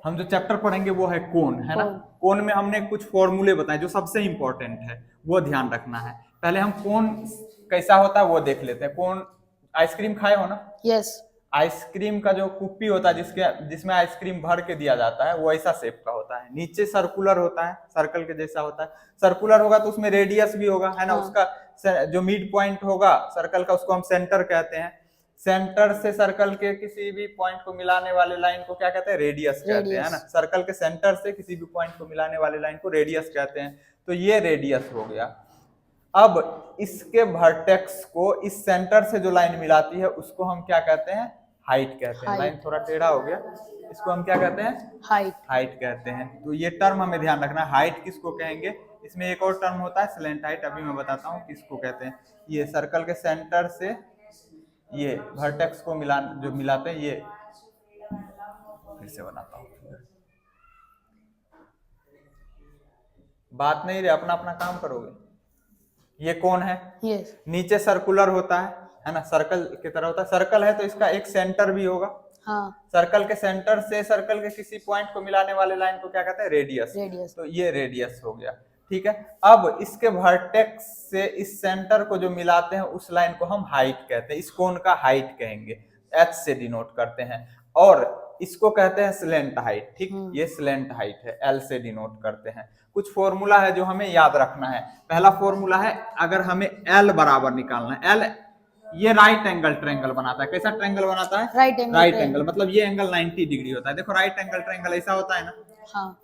हम जो चैप्टर पढ़ेंगे वो है कोण, है ना। कोण। कोण में हमने कुछ फॉर्मूले बताए जो सबसे इंपॉर्टेंट है, वो ध्यान रखना है। पहले हम कोण कैसा होता है वो देख लेते हैं। कोण, आइसक्रीम खाए हो ना। यस। आइसक्रीम का जो कुप्पी होता है जिसमें आइसक्रीम भर के दिया जाता है, वो ऐसा शेप का होता है। नीचे सर्कुलर होता है, सर्कल के जैसा होता है। सर्कुलर होगा तो उसमें रेडियस भी होगा, है ना। हाँ। उसका जो मिड पॉइंट होगा सर्कल का, उसको हम सेंटर कहते हैं। सेंटर से सर्कल के किसी भी पॉइंट को मिलाने वाले लाइन को क्या कहते हैं, रेडियस कहते हैं, है ना। सर्कल के सेंटर से किसी भी पॉइंट को मिलाने वाले लाइन को रेडियस कहते हैं। तो ये रेडियस हो गया। अब इसके वर्टेक्स को इस सेंटर से जो लाइन मिलाती है उसको हम क्या कहते हैं, हाइट कहते हैं। लाइन थोड़ा टेढ़ा हो गया, इसको हम क्या कहते हैं, हाइट कहते हैं। तो ये टर्म हमें ध्यान रखना है, हाइट किसको कहेंगे। इसमें एक और टर्म होता है स्लेंट हाइट, अभी मैं बताता हूँ किसको कहते हैं। ये सर्कल के सेंटर से ये वर्टेक्स को जो मिलाते हैं, ये फिर से बनाता हूँ। बात नहीं रहे, अपना अपना काम करोगे। ये कौन है, यस। नीचे सर्कुलर होता है ना, सर्कल की तरह होता है। सर्कल है तो इसका एक सेंटर भी होगा। हाँ। सर्कल के सेंटर से सर्कल के किसी पॉइंट को मिलाने वाले लाइन को क्या कहते हैं, रेडियस। तो ये रेडियस हो गया, ठीक है। अब इसके वर्टेक्स से इस सेंटर को जो मिलाते हैं उस लाइन को हम हाइट कहते हैं। इस कोण का हाइट कहेंगे, एच से डिनोट करते हैं। और इसको कहते हैं स्लेंट हाइट, ठीक। ये स्लेंट हाइट है, एल से डिनोट करते हैं। कुछ फॉर्मूला है जो हमें याद रखना है। पहला फॉर्मूला है, अगर हमें एल बराबर निकालना है, एल ये राइट एंगल ट्रायंगल बनाता है। कैसा ट्रायंगल बनाता है, राइट एंगल। मतलब ये एंगल 90 डिग्री होता है। देखो राइट एंगल ट्रायंगल ऐसा होता है ना। हाँ।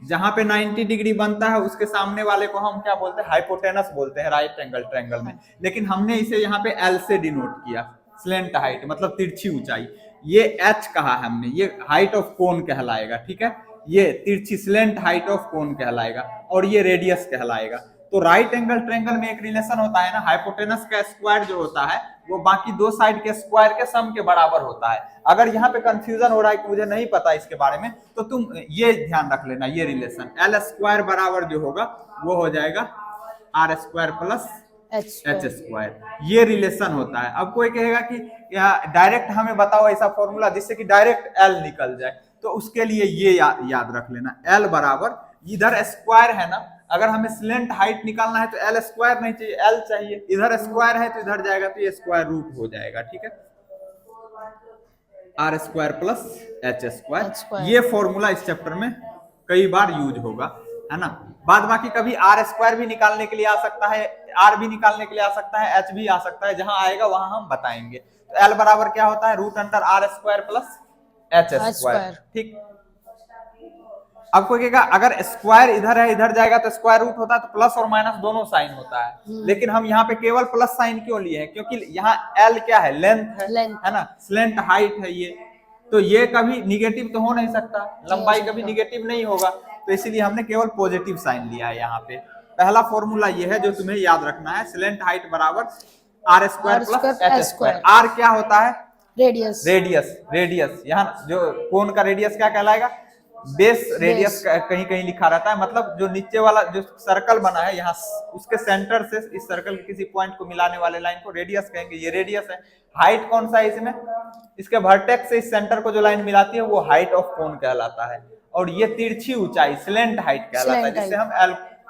जहां पे 90 डिग्री बनता है उसके सामने वाले को हम क्या बोलते हैं, हाइपोटेनस बोलते हैं राइट एंगल ट्रायंगल में। लेकिन हमने इसे यहाँ पे एल से डिनोट किया, स्लेंट हाइट मतलब तिरछी ऊंचाई। ये एच कहा हमने, ये हाइट ऑफ कोन कहलाएगा, ठीक है। ये तिरछी स्लेंट हाइट ऑफ कोन कहलाएगा और ये रेडियस कहलाएगा। तो राइट एंगल ट्रायंगल में एक रिलेशन होता है ना, हाइपोटेनस का स्क्वायर जो होता है वो बाकी दो साइड के स्क्वायर के सम के बराबर होता है। अगर यहाँ पे कंफ्यूजन हो रहा है कि मुझे नहीं पता इसके बारे में, तो तुम ये ध्यान रख लेना, ये रिलेशन एल स्क्वायर बराबर जो होगा वो हो जाएगा R square plus H square. ये रिलेशन होता है। अब कोई कहेगा कि डायरेक्ट हमें बताओ ऐसा फॉर्मूला जिससे कि डायरेक्ट एल निकल जाए, तो उसके लिए ये याद रख लेना, एल बराबर, इधर स्क्वायर है ना, अगर हमें स्लेंट हाइट निकालना है तो एल स्क्वायर नहीं चाहिए, एल चाहिए। इधर स्क्वायर है तो इधर जाएगा तो ये स्क्वायर रूट हो जाएगा, ठीक है। R square plus H square, ये फॉर्मूला इस चैप्टर में कई बार यूज होगा, है ना। बाद बाकी कभी आर स्क्वायर भी निकालने के लिए आ सकता है, आर भी निकालने के लिए आ सकता है, एच भी आ सकता है। जहां आएगा वहां हम बताएंगे। तो एल बराबर क्या होता है, root under R square plus H square, ठीक। अब कोई कहेगा अगर स्क्वायर इधर है इधर जाएगा तो स्क्वायर रूट होता है, तो प्लस और माइनस दोनों साइन होता है। लेकिन हम यहाँ पे केवल प्लस साइन क्यों लिए हैं, क्योंकि यहाँ एल क्या है, लेंथ है ना, स्लेंट हाइट है ये। तो ये कभी निगेटिव तो हो नहीं सकता, लंबाई कभी निगेटिव नहीं होगा, तो इसीलिए हमने केवल पॉजिटिव साइन लिया है यहाँ पे। पहला फॉर्मूला ये है जो तुम्हें याद रखना है, स्लेंट हाइट बराबर R square plus H square. R क्या होता है, रेडियस। रेडियस यहाँ जो कोण का रेडियस क्या कहलाएगा, बेस रेडियस कहीं कहीं लिखा रहता है। मतलब जो नीचे वाला जो सर्कल बना है यहाँ, उसके सेंटर से इस सर्कल के किसी पॉइंट को मिलाने वाले लाइन को रेडियस कहेंगे, ये रेडियस है। हाइट कौन सा है इसमें, इसके वर्टेक्स से इस सेंटर को जो लाइन मिलाती है वो हाइट ऑफ कोन कहलाता है। और ये तिरछी ऊंचाई स्लेंट हाइट कहलाता है,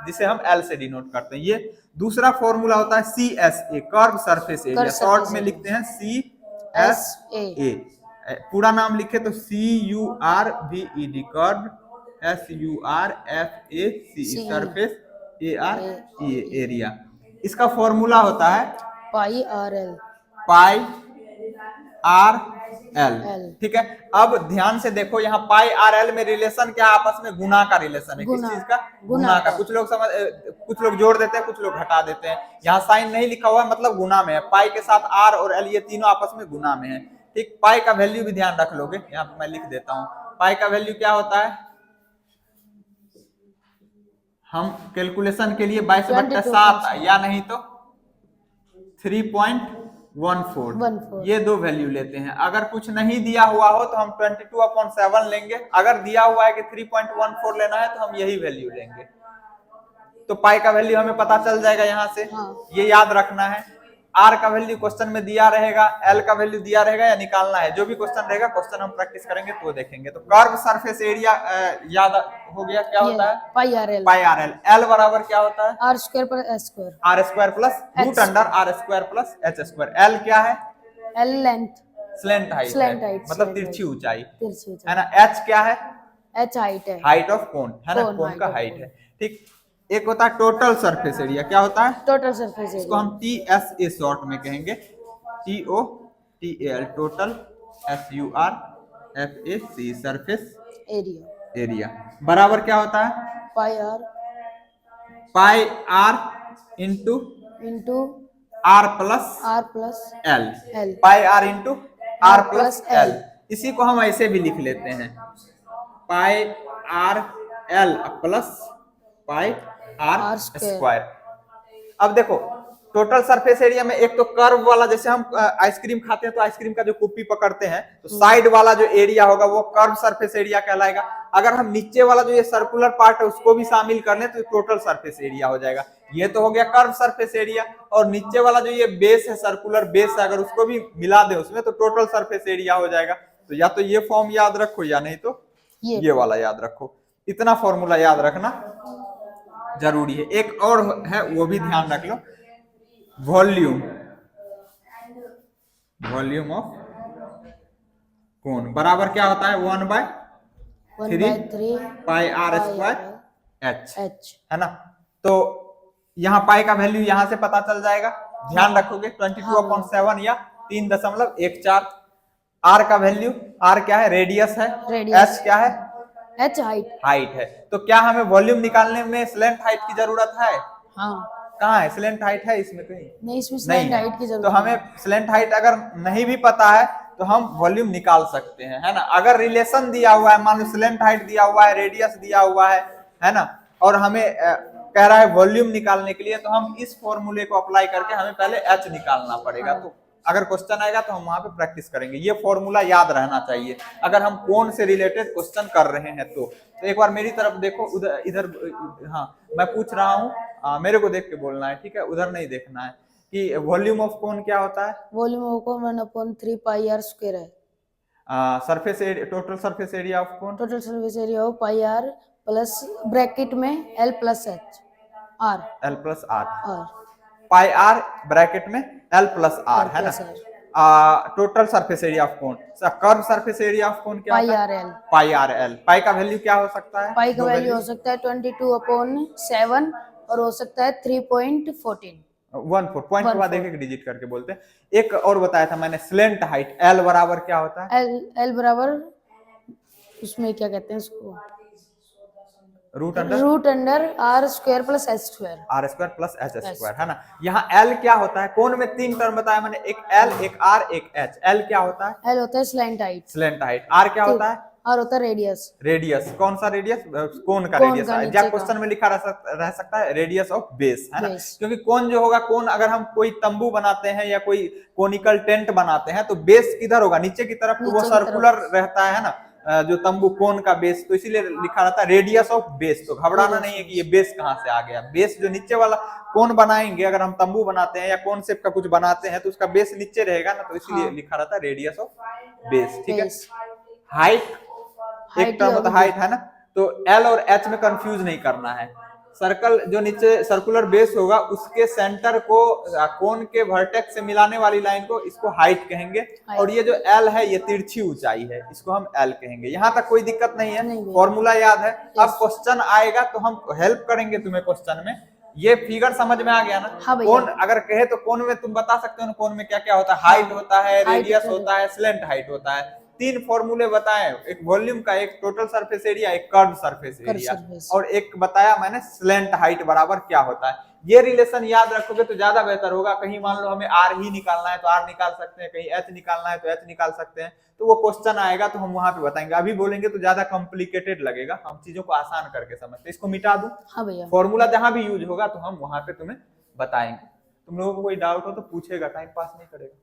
जिसे हम एल से डिनोट करते हैं। ये दूसरा फॉर्मूला होता है C S A, curve surface area, short में लिखते हैं सी एस ए। पूरा नाम लिखे तो CURVED, curve, SURFACE, surface, ARE, area. इसका फॉर्मूला होता है पाई आर एल, ठीक है। अब ध्यान से देखो, यहाँ पाई आर एल में रिलेशन क्या, आपस में गुना का रिलेशन है। किस चीज का, गुना का। कुछ लोग जोड़ देते हैं, कुछ लोग घटा देते हैं। यहाँ साइन नहीं लिखा हुआ है, मतलब गुना में है। पाई के साथ आर और एल ये तीनों आपस में गुना में है, ठीक। पाई का वैल्यू भी ध्यान रख लोगे, यहाँ पे मैं लिख देता हूँ। पाई का वैल्यू क्या होता है, हम कैलकुलेशन के लिए 22/7 या नहीं तो 3.14, ये दो वैल्यू लेते हैं। अगर कुछ नहीं दिया हुआ हो तो हम 22/7 लेंगे। अगर दिया हुआ है कि 3.14 लेना है तो हम यही वैल्यू लेंगे। तो पाई का वैल्यू हमें पता चल जाएगा यहाँ से, ये याद रखना है। आर का वैल्यू क्वेश्चन में दिया रहेगा, एल का वैल्यू दिया रहेगा या निकालना है, जो भी क्वेश्चन रहेगा, क्वेश्चन हम प्रैक्टिस करेंगे तो देखेंगे। तो कर्व सरफेस एरिया याद हो गया क्या होता है, pi are L. Pi are L. L बराबर क्या होता है, R square plus H square, R square plus root under R square plus H square. L क्या है, एल लेंथ, स्लेंट हाइट है, मतलब तिरछी ऊंचाई है ना। एच क्या है, एच हाइट है, हाइट ऑफ कोन है ना, कोन का हाइट है, ठीक। एक होता है टोटल सरफेस एरिया, क्या होता है, टोटल सरफेस एरिया, इसको हम टी एस ए शॉर्ट में कहेंगे, T O T A L, total, S U R F A C, surface area. Area बराबर क्या होता है, pi r, pi are into r plus l, pi are into r plus l. इसी को हम ऐसे भी लिख लेते हैं, pi R L plus pi are square. अब देखो टोटल सरफेस एरिया में एक तो कर्व वाला, जैसे हम आइसक्रीम खाते हैं तो आइसक्रीम का जो कुप्पी पकड़ते हैं तो साइड वाला जो एरिया होगा वो कर्व सरफेस एरिया कहलाएगा। अगर हम नीचे वाला जो ये सर्कुलर पार्ट है उसको भी शामिल कर लें तो टोटल सरफेस एरिया हो जाएगा। ये तो हो गया कर्व सरफेस एरिया, और नीचे वाला जो ये बेस है, सर्कुलर बेस है, अगर उसको भी मिला दे उसमें तो टोटल सरफेस एरिया हो जाएगा। तो या तो ये फॉर्म याद रखो या नहीं तो ये वाला याद रखो। इतना फॉर्मूला याद रखना जरूरी है। एक और है वो भी ध्यान रख लो, वॉल्यूम, वॉल्यूम ऑफ कोन बराबर क्या होता है, 1/3 पाई आर स्क्वायर एच, है ना। तो यहाँ पाई का वैल्यू यहाँ से पता चल जाएगा, ध्यान रखोगे 22/7 या 3.14। आर का वैल्यू, आर क्या है, रेडियस है, एच क्या है, एच हाइट है। तो क्या हमें वॉल्यूम निकालने में स्लेंट हाइट की जरूरत है, कहाँ है स्लेंट हाइट है इसमें कहीं नहीं, इसमें स्लेंट हाइट की जरूरत तो हमें स्लेंट हाइट अगर नहीं भी पता है तो हम वॉल्यूम निकाल सकते हैं, है ना। अगर रिलेशन दिया हुआ है, मान लो स्लेंट हाइट दिया हुआ है, रेडियस दिया हुआ है ना, और हमें कह रहा है वॉल्यूम निकालने के लिए, तो हम इस फॉर्मूले को अप्लाई करके हमें पहले एच निकालना पड़ेगा। तो अगर क्वेश्चन आएगा तो हम वहां पे प्रैक्टिस करेंगे, ये फॉर्मूला याद रहना चाहिए अगर हम कोन से रिलेटेड क्वेश्चन कर रहे हैं तो एक बार मेरी तरफ देखो, उधर इधर, हाँ मैं पूछ रहा हूँ, मेरे को देख के बोलना है, ठीक है, उधर नहीं देखना है। कि वॉल्यूम ऑफ कोन क्या होता है, volume of cone 1/3 pi are square है। Surface area, total surface area of cone, total surface area of pi R plus bracket में L plus H R, L plus R, pi R bracket में L plus R, है ना। Total surface area of cone, curve surface area of cone क्या होता है, pi are L. पाई का value क्या हो सकता है, पाई का वैल्यू हो सकता है 22/7 और हो सकता है 3.14, 1/4 पॉइंट के बाद एक डिजिट करके बोलते हैं। एक और बताया था मैंने, स्लेंट हाइट, एल बराबर क्या होता है, एल बराबर उसमें क्या कहते हैं उसको, root under R square plus H square, R square plus H square, है ना। यहाँ एल क्या होता है, कोन में 3 टर्म बताया मैंने, एक एल, एक आर, एक एच। एल क्या होता है, एल होता है slant height, slant height. R क्या होता है, आर होता है रेडियस, रेडियस कौन सा रेडियस, कोन का रेडियस, या क्वेश्चन में लिखा रह सकता है रेडियस ऑफ बेस, है ना। क्योंकि कोन जो होगा, कोन अगर हम कोई तंबू बनाते हैं या कोई कोनिकल टेंट बनाते हैं तो बेस किधर होगा, नीचे की तरफ, तो वो सर्कुलर रहता है ना जो तंबू, कोन का बेस, तो इसीलिए लिखा रहता है रेडियस ऑफ बेस। तो घबराना नहीं है कि ये बेस कहाँ से आ गया, बेस जो नीचे वाला कोन बनाएंगे, अगर हम तंबू बनाते हैं या कोन शेप का कुछ बनाते हैं तो उसका बेस नीचे रहेगा ना, तो इसीलिए लिखा रहता है रेडियस ऑफ बेस, ठीक है। हाइट, एक टर्म होता है हाइट, है ना। तो एल और एच में कंफ्यूज नहीं करना है। सर्कल जो नीचे सर्कुलर बेस होगा उसके सेंटर को कोन के वर्टेक्स से मिलाने वाली लाइन को, इसको हाइट कहेंगे, और ये जो एल है ये तिरछी ऊंचाई है, इसको हम एल कहेंगे। यहाँ तक कोई दिक्कत नहीं है, फॉर्मूला याद है। अब क्वेश्चन आएगा तो हम हेल्प करेंगे तुम्हें क्वेश्चन में। ये फिगर समझ में आ गया ना, कोन अगर कहे तो कोन में तुम बता सकते हो ना, कोन में क्या क्या होता है, हाइट होता है, रेडियस होता है, स्लेंट हाइट होता है। 3 फॉर्मूले बताए, एक वॉल्यूम का, एक टोटल सरफेस एरिया, एक कर्व सरफेस एरिया, और एक बताया मैंने स्लेंट हाइट बराबर क्या होता है। ये रिलेशन याद रखोगे तो ज्यादा बेहतर होगा। कहीं मान लो हमें आर ही निकालना है तो आर निकाल सकते हैं, कहीं एच निकालना है तो एच निकाल सकते हैं, तो वो क्वेश्चन आएगा तो हम वहां पे बताएंगे। अभी बोलेंगे तो ज्यादा कॉम्प्लिकेटेड लगेगा, हम चीजों को आसान करके समझते। इसको मिटा दूं, हाँ भैया, फॉर्मूला जहां भी यूज होगा तो हम वहां पे तुम्हें बताएंगे। तुम लोगों को कोई डाउट हो तो पूछेगा, टाइम पास नहीं करेगा।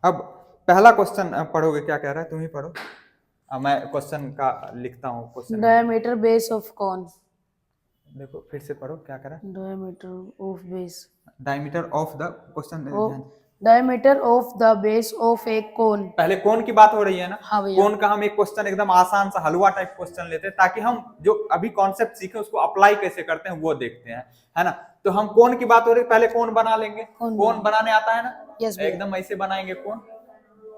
अब पहला क्वेश्चन पढ़ोगे, क्या कह रहा है, तुम ही पढ़ो। मैं क्वेश्चन का लिखता हूँ क्वेश्चन। डायमीटर बेस ऑफ कौन, देखो फिर से पढ़ो क्या कह रहा है। Diameter of base diameter of the question, diameter of the base of a cone. पहले कोन की बात हो रही है ना। हाँ भैया। कोन का हम एक क्वेश्चन एकदम आसान सा हलवा टाइप क्वेश्चन लेते हैं, ताकि हम जो अभी कॉन्सेप्ट सीखे उसको अप्लाई कैसे करते हैं वो देखते हैं, है ना। तो हम कोन की बात हो रही है, पहले कोन बना लेंगे। कोन बनाने आता है ना। यस भैया। एकदम ऐसे बनाएंगे कोन,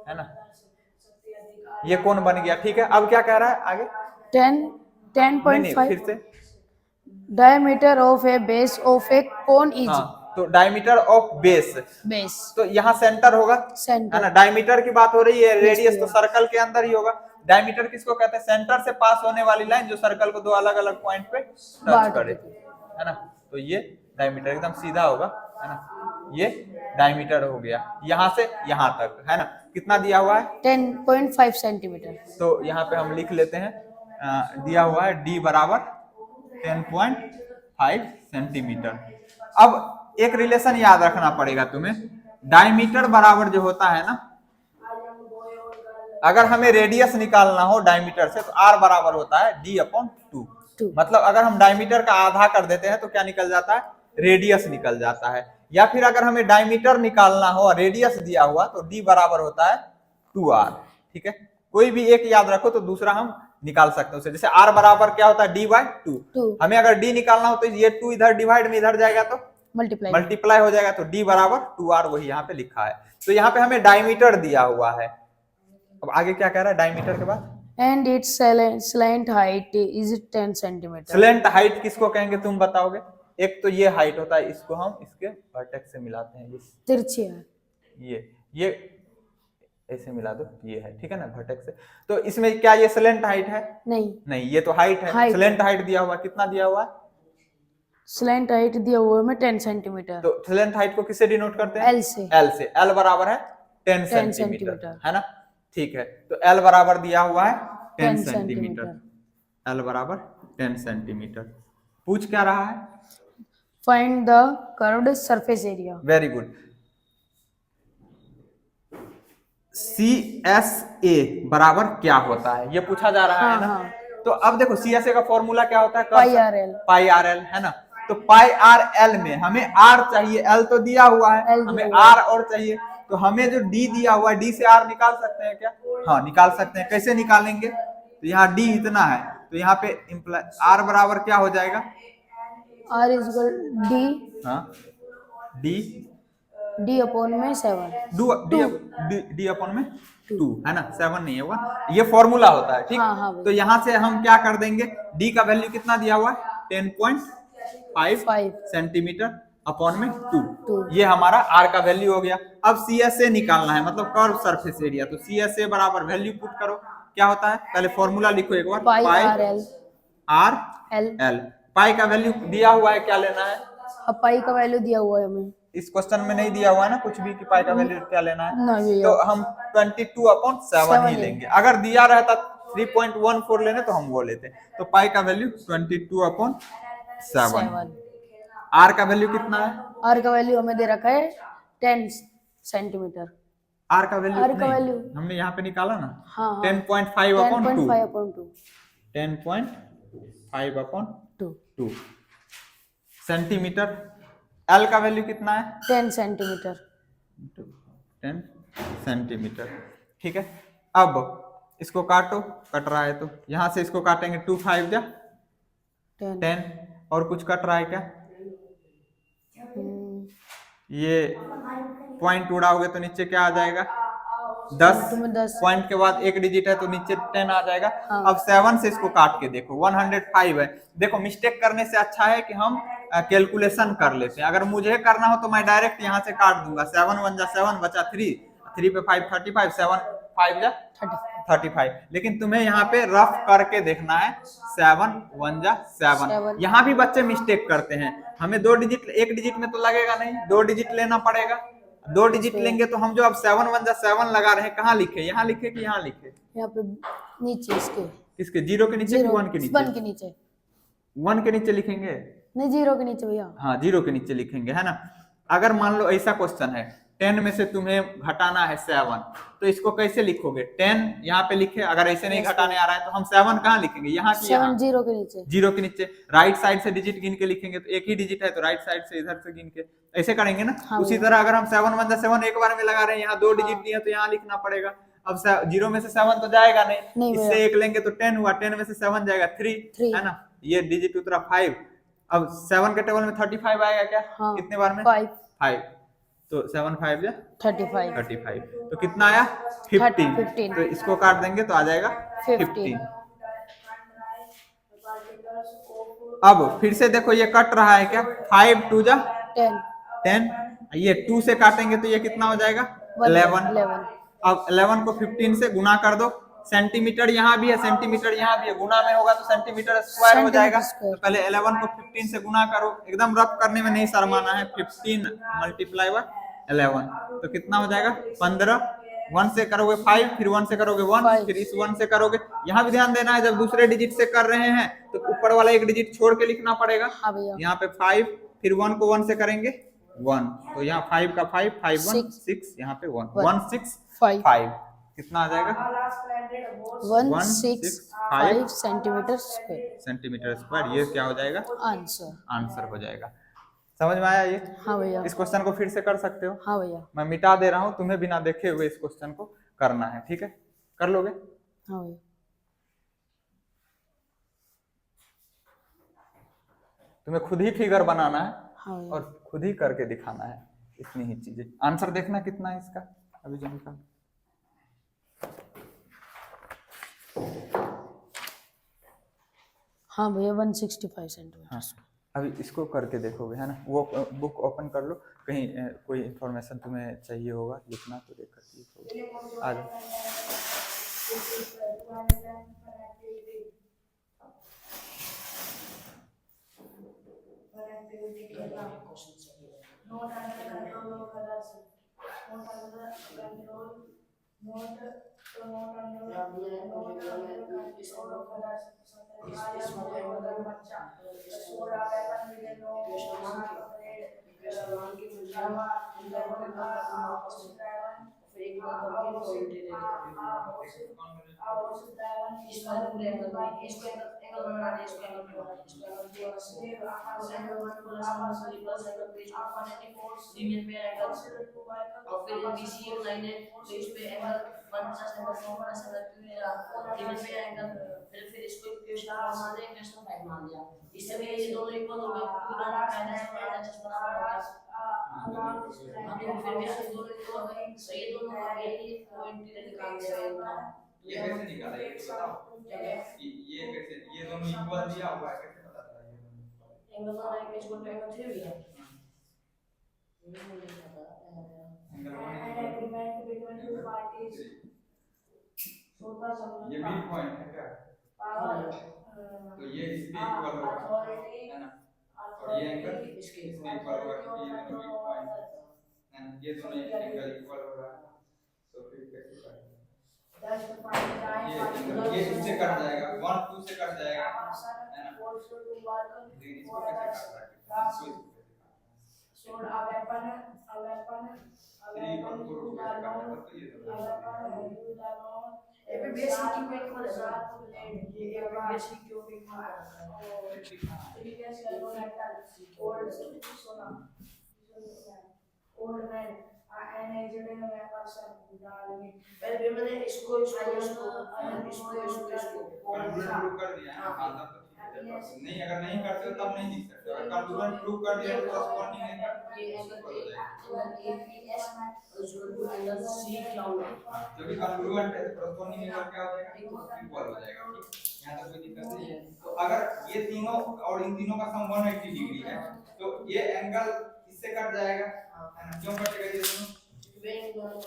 है ना। ये कोन बन गया, ठीक है। अब क्या कह रहा है आगे। 10.5 फिर से diameter of A base of a cone is. हाँ, तो डायमीटर ऑफ बेस, बेस तो यहाँ सेंटर होगा, सेंटर, है ना। डायमीटर की बात हो रही है, रेडियस तो सर्कल के अंदर ही होगा। डायमीटर किसको कहते हैं, सेंटर से पास होने वाली लाइन जो सर्कल को दो अलग अलग पॉइंट पे टच करे, है ना। तो ये डायमीटर एकदम सीधा होगा, है ना। ये डायमीटर हो गया यहाँ से यहाँ तक, है ना। कितना दिया हुआ है, 10.5 सेंटीमीटर। तो यहाँ पे हम लिख लेते हैं, दिया हुआ है d बराबर 10.5 सेंटीमीटर। अब एक रिलेशन याद रखना पड़ेगा तुम्हें, डायमीटर बराबर जो होता है ना, अगर हमें रेडियस निकालना हो डायमीटर से तो r बराबर होता है d/2। मतलब अगर हम डायमीटर का आधा कर देते हैं तो क्या निकल जाता है, रेडियस निकल जाता है। या फिर अगर हमें डायमीटर निकालना हो, रेडियस दिया हुआ, तो d बराबर होता है 2r, ठीक है। कोई भी एक याद रखो तो दूसरा हम निकाल सकते हैं उसे। जैसे r बराबर क्या होता है, d/2। हमें अगर d निकालना हो तो ये 2 इधर डिवाइड में इधर जाएगा तो मल्टीप्लाई हो जाएगा, तो d बराबर 2r, वही यहाँ पे लिखा है। तो यहाँ पे हमें डायमीटर दिया हुआ है। अब आगे क्या कह रहा है डायमीटर के बाद, and it's slant height is 10 centimetre. Slant height किसको कहेंगे तुम बताओगे। एक तो ये हाइट होता है, इसको हम इसके वर्टेक्स से मिलाते हैं, तिरछी है, ये ऐसे मिला दो, ये है, ठीक है ना, वर्टेक्स से। तो इसमें क्या ये स्लैंट हाइट है, नहीं ये तो हाइट है। स्लैंट हाइट दिया हुआ, कितना दिया हुआ है, स्लैंट हाइट दिया हुआ है 10 सेंटीमीटर। तो स्लैंट हाइट को किससे डिनोट करते हैं, L से। L बराबर है 10 सेंटीमीटर, है ना, ठीक है। तो L बराबर दिया हुआ है 10 सेंटीमीटर, L बराबर 10 सेंटीमीटर। पूछ क्या रहा है, find the curved surface area. Very good. CSA बराबर क्या होता है, ये पूछा जा रहा है ना। तो अब देखो CSA का फॉर्मूला क्या होता है, पाई आर एल, है ना। तो पाई आर एल में हमें R चाहिए, L तो दिया हुआ है, हमें R और चाहिए। तो हमें जो D दिया हुआ है, D से R निकाल सकते हैं क्या, हाँ निकाल सकते हैं। कैसे निकालेंगे, तो यहाँ D इतना है, तो यहाँ पे R बराबर क्या हो जाएगा, R इज इक्वल D, हाँ D अपॉन में 7, D अपॉन में 2, है ना, 7 नहीं होगा, ये फॉर्मूला होता है, ठीक। तो यहाँ से हम क्या कर देंगे, D का वैल्यू कितना दिया हुआ है 10.5 सेंटीमीटर अपॉन में 2, ये हमारा R का वैल्यू हो गया। अब CSA निकालना है, मतलब कर्व सरफेस एरिया। तो CSA बराबर वैल्यू पुट करो, क्या होता है, पहले फॉर्मूला लिखो एक बार, पाई आर एल। पाई का वैल्यू दिया हुआ है, क्या लेना है, अब पाई का वैल्यू दिया हुआ है हमें, इस क्वेश्चन में नहीं दिया हुआ है ना कुछ भी कि पाई का वैल्यू क्या लेना है, तो हम 22/7 ही लेंगे। अगर दिया रहता 3.14 लेने तो हम वो लेते। तो पाई का वैल्यू 22/7। आर का वैल्यू कितना है, आर का वैल्यू हमें दे रखा है 10 सेंटीमीटर। आर का वैल्यू हमने यहाँ पे निकाला ना, 10.5/2, 10.5/2 सेंटीमीटर। एल का वैल्यू कितना है, 10 सेंटीमीटर, 10 सेंटीमीटर, ठीक है। अब इसको काटो, कट रहा है तो यहां से इसको काटेंगे, 2 5 जा 10, और कुछ कट रहा है क्या, ये पॉइंट उड़ाओगे तो नीचे क्या आ जाएगा, 10 पॉइंट के बाद एक डिजिट है तो नीचे 10 आ जाएगा। अब 7 से इसको काट के देखो, 105 है। देखो मिस्टेक करने से अच्छा है कि हम कैलकुलेशन कर लेते हैं। अगर मुझे करना हो तो मैं डायरेक्ट यहाँ से काट दूंगा, 7 1 जा 7 बचा 3 पे 5 35, 7 5 जा 35। लेकिन तुम्हें यहाँ पे रफ करके देखना है, 7 1 जा 7। यहाँ भी बच्चे मिस्टेक करते हैं, हमें 2 डिजिट, एक डिजिट में तो लगेगा नहीं, 2 डिजिट लेना पड़ेगा। 2 डिजिट लेंगे तो हम जो अब 7 1 जा 7 लगा रहे हैं, कहाँ लिखे, यहाँ लिखे कि यहाँ लिखे, यहाँ पे नीचे इसके, किसके, 0 के नीचे कि 1 के नीचे, 1 के नीचे, 1 के नीचे लिखेंगे, नहीं 0 के नीचे भैया, हाँ 0 के नीचे लिखेंगे, है ना। अगर मान लो ऐसा क्वेश्चन है, 10 में से तुम्हें घटाना है 7, तो इसको कैसे लिखोगे? 10 यहाँ पे लिखे, अगर ऐसे नहीं घटाने आ रहा है तो हम 7 कहाँ लिखेंगे? यहाँ की यहाँ, 7 जीरो के नीचे, जीरो के नीचे। राइट साइड से डिजिट गिन के लिखेंगे, तो एक ही डिजिट है तो राइट साइड से इधर से गिन के ऐसे करेंगे ना। हाँ उसी भैया। तरह अगर हम 7 1 7 एक बार में लगा रहे हैं, यहाँ 2 डिजिट दिए तो यहाँ लिखना पड़ेगा। अब 0 में से 7 तो जाएगा नहीं, भैया। इससे एक लेंगे तो 10 हुआ, 10 में से 7 जाएगा 3, है ना। ये डिजिट उतरा 5। अब 7 के टेबल में 35 आएगा क्या? हाँ, कितने बार में? 5 तो 7 5 जा 35 तो कितना आया? 15। 15 तो इसको काट देंगे तो आ जाएगा 15। अब फिर से देखो ये कट रहा है क्या? 5 2 जा 10, ये 2 से काटेंगे तो ये कितना हो जाएगा? 11। अब 11 को 15 से गुना कर दो। सेंटीमीटर यहाँ भी है, सेंटीमीटर यहाँ भी है, गुना में होगा तो सेंटीमीटर स्क्वायर हो जाएगा। तो पहले 11 को 15 से गुना करो, एकदम रफ करने में नहीं शर्माना है। 15 मल्टीप्लाई बाय 11 तो कितना हो जाएगा? 15। 1 से करोगे 5, फिर 1 से करोगे 1, फिर इस 1 से करोगे। यहाँ भी ध्यान देना है, जब दूसरे डिजिट से कर रहे हैं तो ऊपर वाला एक डिजिट छोड़ के लिखना पड़ेगा। यहाँ पे 5, फिर 1 को 1 से करेंगे 1, तो यहाँ 5 का 5, 5 1 6, यहाँ पे 1 1 6 5, कितना आ जाएगा? 165 सेंटीमीटर स्क्वायर। ये क्या हो जाएगा? आंसर हो जाएगा। समझ में आया ये? हाँ भैया। इस क्वेश्चन को फिर से कर सकते हो। हाँ भैया। मैं मिटा दे रहा हूँ, तुम्हें बिना देखे हुए इस क्वेश्चन को करना है, ठीक है? कर लोगे? हाँ भैया। तुम्हें खुद ही फिगर बनाना है। हाँ भैया। और खुद ही करके दिखाना है, इतनी ही चीजें। आंसर देखना कितना है इसका अभी जो निकाल। हाँ भैया 165 सेंटीमीटर। हाँ, अभी इसको करके देखोगे, है ना। वो बुक ओपन कर लो, कहीं कोई इंफॉर्मेशन तुम्हें चाहिए होगा लिखना तो देख कर आ जाओ। ये कैसे निकाला ये बताओ? ये कैसे, ये दोनों इक्वल दिया हुआ है, कैसे पता चला ये दोनों एंगल वाला है? एंगल 3 है। Agreement between two parties. ये मिड पॉइंट है क्या? तो ये इसके इक्वल होगा, है ना। और ये एंगल इसके इक्वल होगा क्योंकि ये दोनों मिड पॉइंट है ना। ये दोनों एंगल इक्वल हो रहा है, तो फिर कैसे करेंगे? ये इससे कट जाएगा, 1 2 से कट जाएगा, है ना। लेकिन इसको कैसे काट रहा है? इसको अब अपन 3 और 4 को कैसे काटना है? तो ये दोनों बेसिक की कोई इक्वल है, ये बेसिक क्यों इक्वल है? ठीक है, चलो old man an aged person डालेंगे। पहले मैंने इसको कंक्लूड कर दिया है, आता तो ठीक है। नहीं, अगर नहीं करते हो तब नहीं लिख सकते। अगर कंक्लूजन प्रूव कर दिया तो कॉरस्पॉन्डिंग एंगल ये एंगल एपीएस एंगल सी क्या होगा? क्योंकि कंक्लूजन है तो कॉरस्पॉन्डिंग एंगल क्या हो जाएगा? इक्वल हो जाएगा। ठीक, यहां तक कोई दिक्कत नहीं है। तो अगर ये तीनों और इन तीनों का सम 180 डिग्री है तो ये एंगल इससे कट जाएगा, है ना। क्यों कटेगा ये दोनों?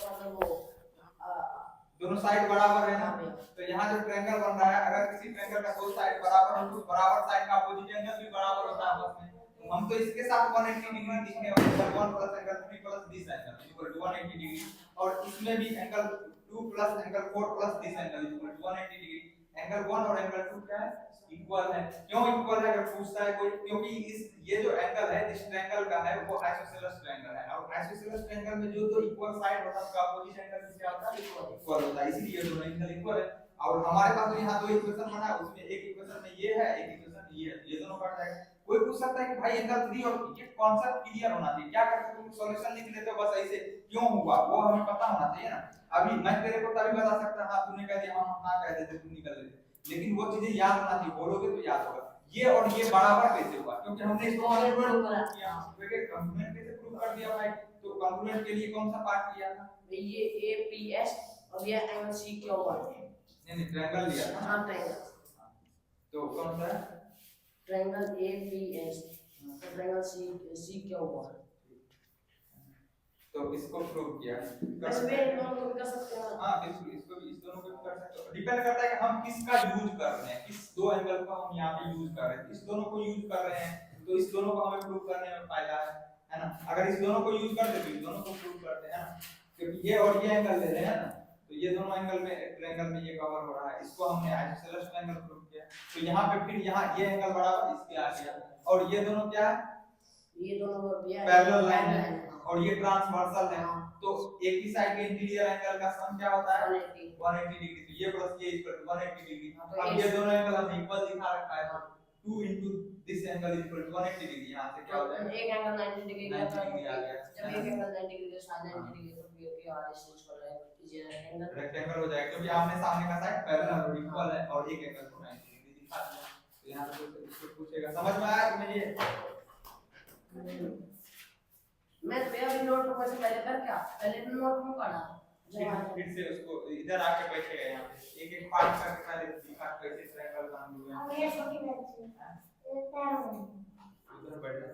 दोनों साइड बराबर है ना। तो यहाँ जो ट्रायंगल बन रहा है, अगर किसी ट्रायंगल का दो साइड बराबर हो तो उस बराबर साइड का अपोजिट एंगल भी बराबर होता है आपस में। हम तो इसके साथ 180 डिग्री लिखने वाले 1 plus angle 3 plus this angle equal to 180 degree, और इसमें भी angle 2 plus angle 4 plus this angle equal to 180 degree. Angle 1 और एंगल 2 क्या है, इक्वल है। क्यों इक्वल है अगर पूछता है कोई, क्योंकि इस ये जो एंगल है इस ट्रायंगल का है वो आइसोसेलेस ट्रायंगल है, और आइसोसेलेस ट्रायंगल में जो दो इक्वल साइड होता है उसका अपोजिट एंगल क्या होता है, इक्वल होता है, इसलिए दोनों एंगल इक्वल है। और हमारे पास तो यहाँ दो इक्वेशन बना है, उसमें एक इक्वेशन में ये है, एक इक्वेशन ये है, ये दोनों कट जाएगा। कोई पूछ सकता है कि भाई एंगल 3 और ये कॉन्सेप्ट क्लियर होना चाहिए, क्या करते हो तुम सॉल्यूशन लिख लेते हो बस ऐसे, क्यों हुआ वो हमें पता होना चाहिए ना। अभी मैं तेरे को तभी बता सकता हां तूने कह दिया हम हां कह देते तुम निकल लेते, लेकिन वो चीजें याद होना चाहिए, बोलोगे तो याद होगा। ये और ये बराबर कैसे हुआ, क्योंकि हमने इसको कॉन्ग्रुएंट किया, देखिए कॉन्ग्रुएंट कैसे प्रूव कर दिया भाई, तो कॉन्ग्रुएंट के लिए कौन सा पार्ट किया था, ये एपीएस और ये एंगल सी क्यू हुआ, नहीं ट्रायंगल लिया था, हां ट्रायंगल, तो कौन सा ट्रायंगल एपीएस और ट्रायंगल सी क्यू हुआ, तो इसको प्रूव किया। इसमें इन दोनों को भी कर सकते हैं। हां बिल्कुल, इसको भी इस दोनों को भी कर सकते हो, डिपेंड करता है कि हम किसका यूज कर रहे हैं, किस दो एंगल का हम यहां पे यूज कर रहे हैं, इस दोनों को यूज कर रहे हैं तो इस दोनों को हमें प्रूव करने में फायदा है ना। अगर इस दोनों को यूज करते तो इस दोनों को प्रूव करते हैं ना, क्योंकि ये और ये एंगल ले रहे हैं ना, तो ये दोनों एंगल में ट्रायंगल में ये कवर हो रहा है, इसको हमने आइसोसेलेस ट्रायंगल प्रूव किया, तो यहां पे फिर यहां ये एंगल बराबर इसके आ गया, और ये दोनों क्या है, ये दोनों पैरेलल लाइन है और ये ट्रांसवर्सल है, तो एक ही साइड के इंटीरियर एंगल का सम क्या होता है 180 डिग्री, तो ये प्लस ये इक्वल टू 180 डिग्री। अब ये दोनों एंगल हमने इक्वल दिखा रखा है, 2 into this angle is equal to 180 degree, यहां से क्या होता है एक एंगल 90 डिग्री का आ गया, जब एक एंगल 90 डिग्री के साथ 90 डिग्री तो पी आर इज इक्वल है ये एंगल रेक्टेंगल हो जाएगा, क्योंकि आमने सामने का साइड पैरेलल और इक्वल है और एक एंगल को 90 डिग्री दिखा दिया, तो यहां पे इसको पूछेगा, समझ में आया तुम्हें ये, मैं पे अभी नोट को से पहले कर क्या पहले नोट में पढ़ा, फिर से उसको इधर आके बैठेगा यहां पे एक एक पार्ट करके पहले दिखा कैसे ट्रायंगल का हम लोग अब ये छोटी मैच उधर बैठ जा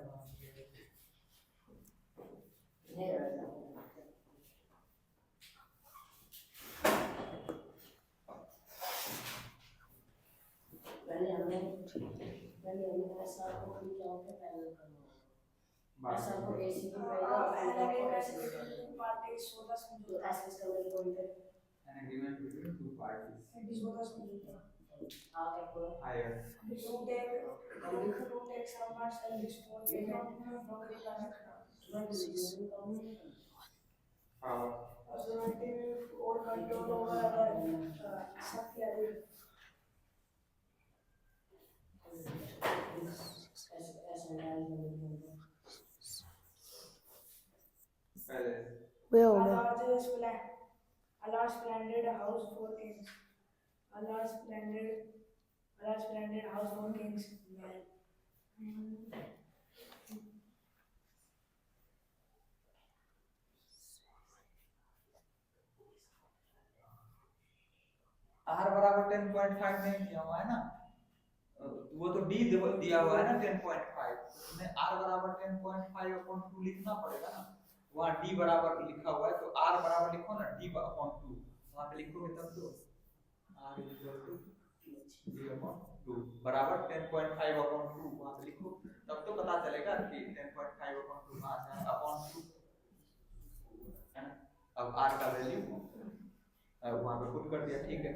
पहले हमने ऐसा को क्या होता है पैरेलल करना, ऐसा को एसी की पैरेलल को ऐसे पार्ट इज सो द समझो ऐसे करने की कोई an agreement between two parties it is what समझो आगे पूरा higher root x how much and this point is not power और कंट्रोल over other सब क्या पहले वे हो गया a large splendid house for kings, a large splendid house for kings man, r बराबर 10.5 नहीं दिया हुआ है ना, वो तो d दिया हुआ है ना 10.5, तुम्हें r बराबर 10.5 अपॉन 2 लिखना पड़ेगा ना, वहां d बराबर लिखा हुआ है तो r बराबर लिखो ना d अपॉन 2, वहां पे लिखोगे तब तो r equal to d upon 2 बराबर 10.5 अपॉन 2, वहां पे लिखो तब तो पता चलेगा कि 10.5 अपॉन 2 कहां से है, अपॉन 2 है ना। अब r का वैल्यू वहां पे पुट कर दिया, ठीक है।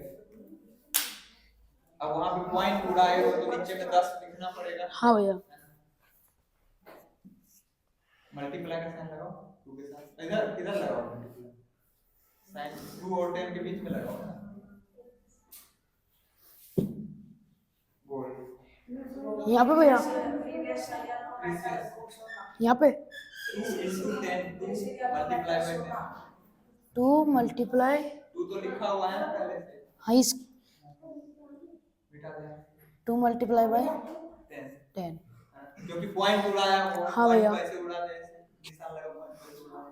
अब वहां पे पॉइंट उड़ाए हो तो नीचे में 10 लिखना पड़ेगा, हाँ भैया मल्टीप्लाई का साइन लगाओ 2 के साथ, इधर इधर लगाओ मल्टीप्लाई साइन 2 और 10 के बीच में लगाओ ना, बोल यहाँ पे भैया यहाँ पे 2 into 10 मल्टीप्लाई बाय 10, 2 मल्टीप्लाई 2 तो लिखा हुआ है ना पहले से, हाँ इस मिटा दे 2 मल्टीप्लाई बाय 10 10 क्योंकि पॉइंट उड़ाया वो हाँ भैया। पॉइंट कैसे उड़ा दे, ऐसे निशान लगा पॉइंट कैसे उड़ा,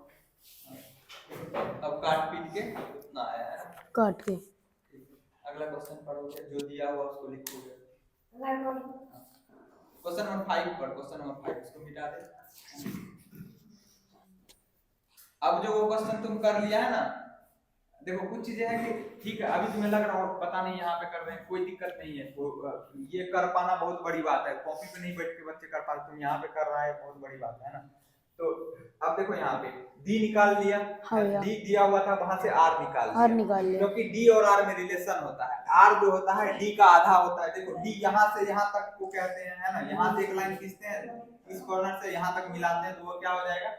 अब काट पीट के उतना आया है, काट के अगला क्वेश्चन पढ़ोगे जो दिया हुआ उसको लिखोगे, क्वेश्चन नंबर 5 पर, क्वेश्चन नंबर 5 इसको मिटा दे। अब जो वो क्वेश्चन तुम कर लिया है ना, देखो कुछ चीजें हैं कि ठीक है अभी तुम्हें लग रहा हो पता नहीं यहाँ पे कर रहे हैं, कोई दिक्कत नहीं है, ये कर पाना बहुत बड़ी बात है, कॉपी पे नहीं बैठ के बच्चे कर पाते, तुम यहाँ पे कर रहा है बहुत बड़ी बात है ना। तो अब देखो यहाँ पे डी निकाल लिया, हाँ भैया। डी दिया हुआ था, वहां से आर निकाल आर निकाल लिया। क्योंकि डी और आर में रिलेशन होता है, आर जो होता है डी का आधा होता है। देखो डी यहाँ से यहाँ तक को कहते हैं, है ना, यहाँ से एक लाइन खींचते हैं, इस कॉर्नर से यहाँ तक मिलाते हैं, तो वो क्या हो जाएगा,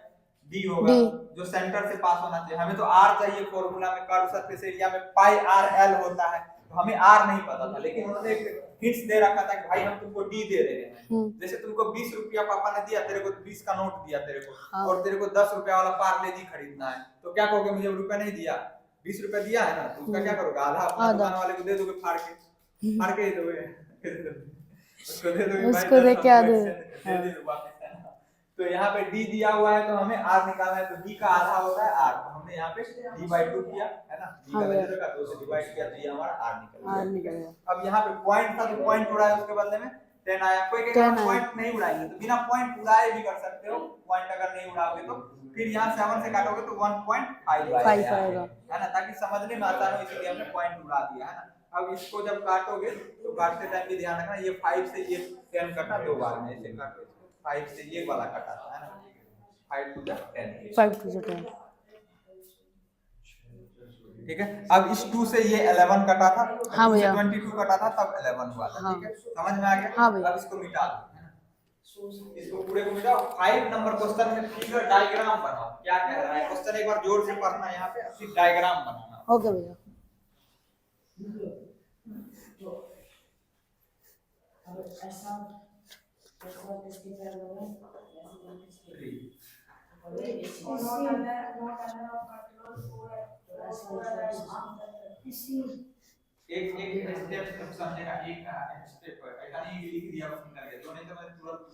डी होगा, जो सेंटर से पास होना चाहिए। हमें तो आर चाहिए, फॉर्मूला में कर्व सरफेस एरिया में पाई आर एल होता है, तो हमें आर नहीं पता था, लेकिन उन्होंने एक हिंट्स दे रखा था कि भाई हम तुमको डी दे रहे हैं। जैसे तुमको 20 रुपया पापा ने दिया, तेरे को 20 का नोट दिया तेरे को, हाँ। और तेरे को 10 रुपया वाला पार्ले जी खरीदना है, तो क्या कहोगे, मुझे रुपया नहीं दिया, 20 रुपया दिया है ना, तो उसका क्या करोगे, आधा अपना दुकान वाले को दे दोगे, फाड़ के ही दोगे उसको दे दोगे, उसको दे क्या दे, तो यहाँ पे डी दिया हुआ है, तो हमें आर निकालना है, तो डी का आधा होता है आर, तो हमने यहाँ पे d/2 किया, है ना, डी का वैल्यू रखा, तो उसे डिवाइड किया, तो ये हमारा आर निकल गया। अब यहाँ पे पॉइंट था, तो पॉइंट उड़ाया, उसके बदले में 10 आया। कोई कहेगा पॉइंट नहीं उड़ाएंगे, तो बिना पॉइंट उड़ाए भी कर सकते हो, पॉइंट अगर नहीं उड़ाओगे तो फिर यहाँ 7 से काटोगे तो 1.5 आएगा, है ना, ताकि समझने में आसान हो, इसलिए हमने पॉइंट उड़ा दिया, है ना। अब इसको जब काटोगे तो काटते टाइम भी ध्यान रखना, ये 5 से ये 10 कटा दो बार में, ऐसे काटो, 5 से ये वाला कटा था, है ना, 5 to the 10, 5 to the 10, ठीक है। अब इस 2 से ये 11 कटा था, हाँ भैया, 22 कटा था, तब 11 हुआ था, ठीक है, समझ में आ गया। हाँ भैया। अब इसको मिटा दो, है ना, इसको पूरे को मिटाओ। 5 नंबर क्वेश्चन में फिगर डायग्राम बनाओ, क्या कह रहा है क्वेश्चन, एक बार जोर से पढ़ना, यहाँ पे फिर डायग्राम बनाना। ओके भैया। एक स्टेप समझेगा, एक स्टेप ऐसा नहीं लिख दिया बस निकल गया, तो नहीं तो मैं तुरंत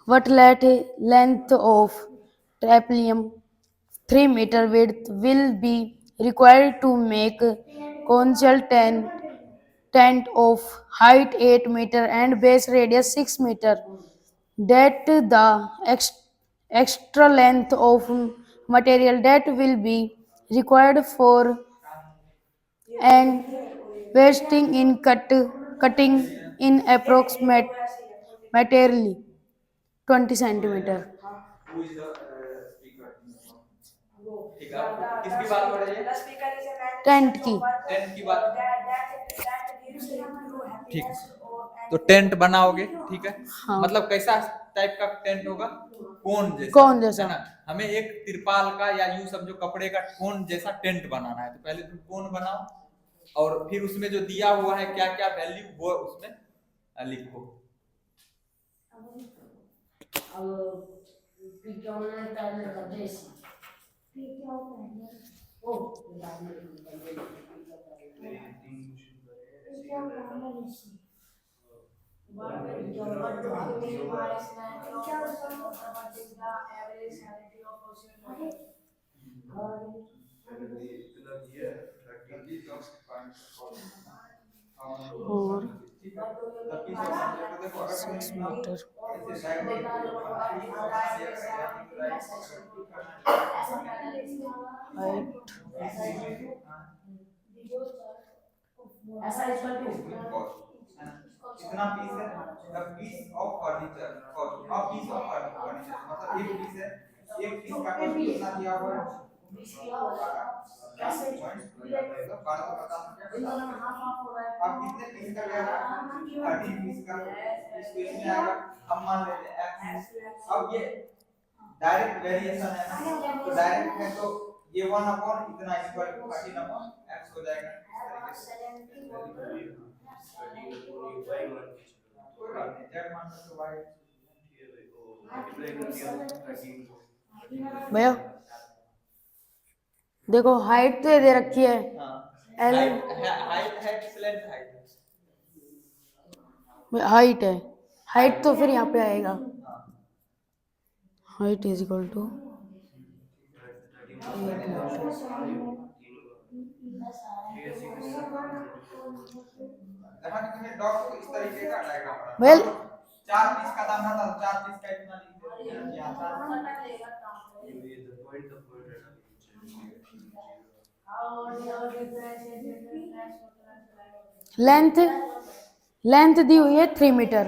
What length of trapelium 3 meter width will be required to make conical tent of height 8 meter and base radius 6 meter, that the extra length of material that will be required for and wasting in cutting in approximately 20 centimeter. ठीक है, किसकी बात हो रही है, tent की, बात, ठीक, तो टेंट बनाओगे, ठीक है, हाँ। मतलब कैसा टाइप का टेंट होगा, कोन जैसा, है ना, हमें एक तिरपाल का या यूं समझो कपड़े का कोन जैसा टेंट बनाना है, तो पहले तुम कोन बनाओ, और फिर उसमें जो दिया हुआ है क्या क्या वैल्यू, वो उसमें लिखो। और 6 मीटर हाइट, कितना पीस है, द पीस ऑफ फर्नीचर, और अ पीस ऑफ फर्नीचर मतलब एक पीस है, एक पीस का कितना दिया हुआ है, 20 किलो कैसे बारह तो बता सकते, अब कितने पीस का गया, 30 पीस का, इसको इसमें आएगा, हम मान लेते हैं x, अब ये डायरेक्ट वेरिएशन है ना, तो डायरेक्ट है, तो ये 1 अपॉन इतना इक्वल टू 13 अपॉन x हो जाएगा, इस तरीके से भैया देखो हाइट तो ये दे रखी है, एल हाइट है, लेंथ हाइट है, हाइट तो फिर यहाँ पे आएगा, हाइट इज इक्वल टू इस तरीके का डायग्राम, वेल 4 पीस का दाम था, 4 पीस का इतना लिख दिया था, लेंथ लेंथ दी हुई है 3 मीटर।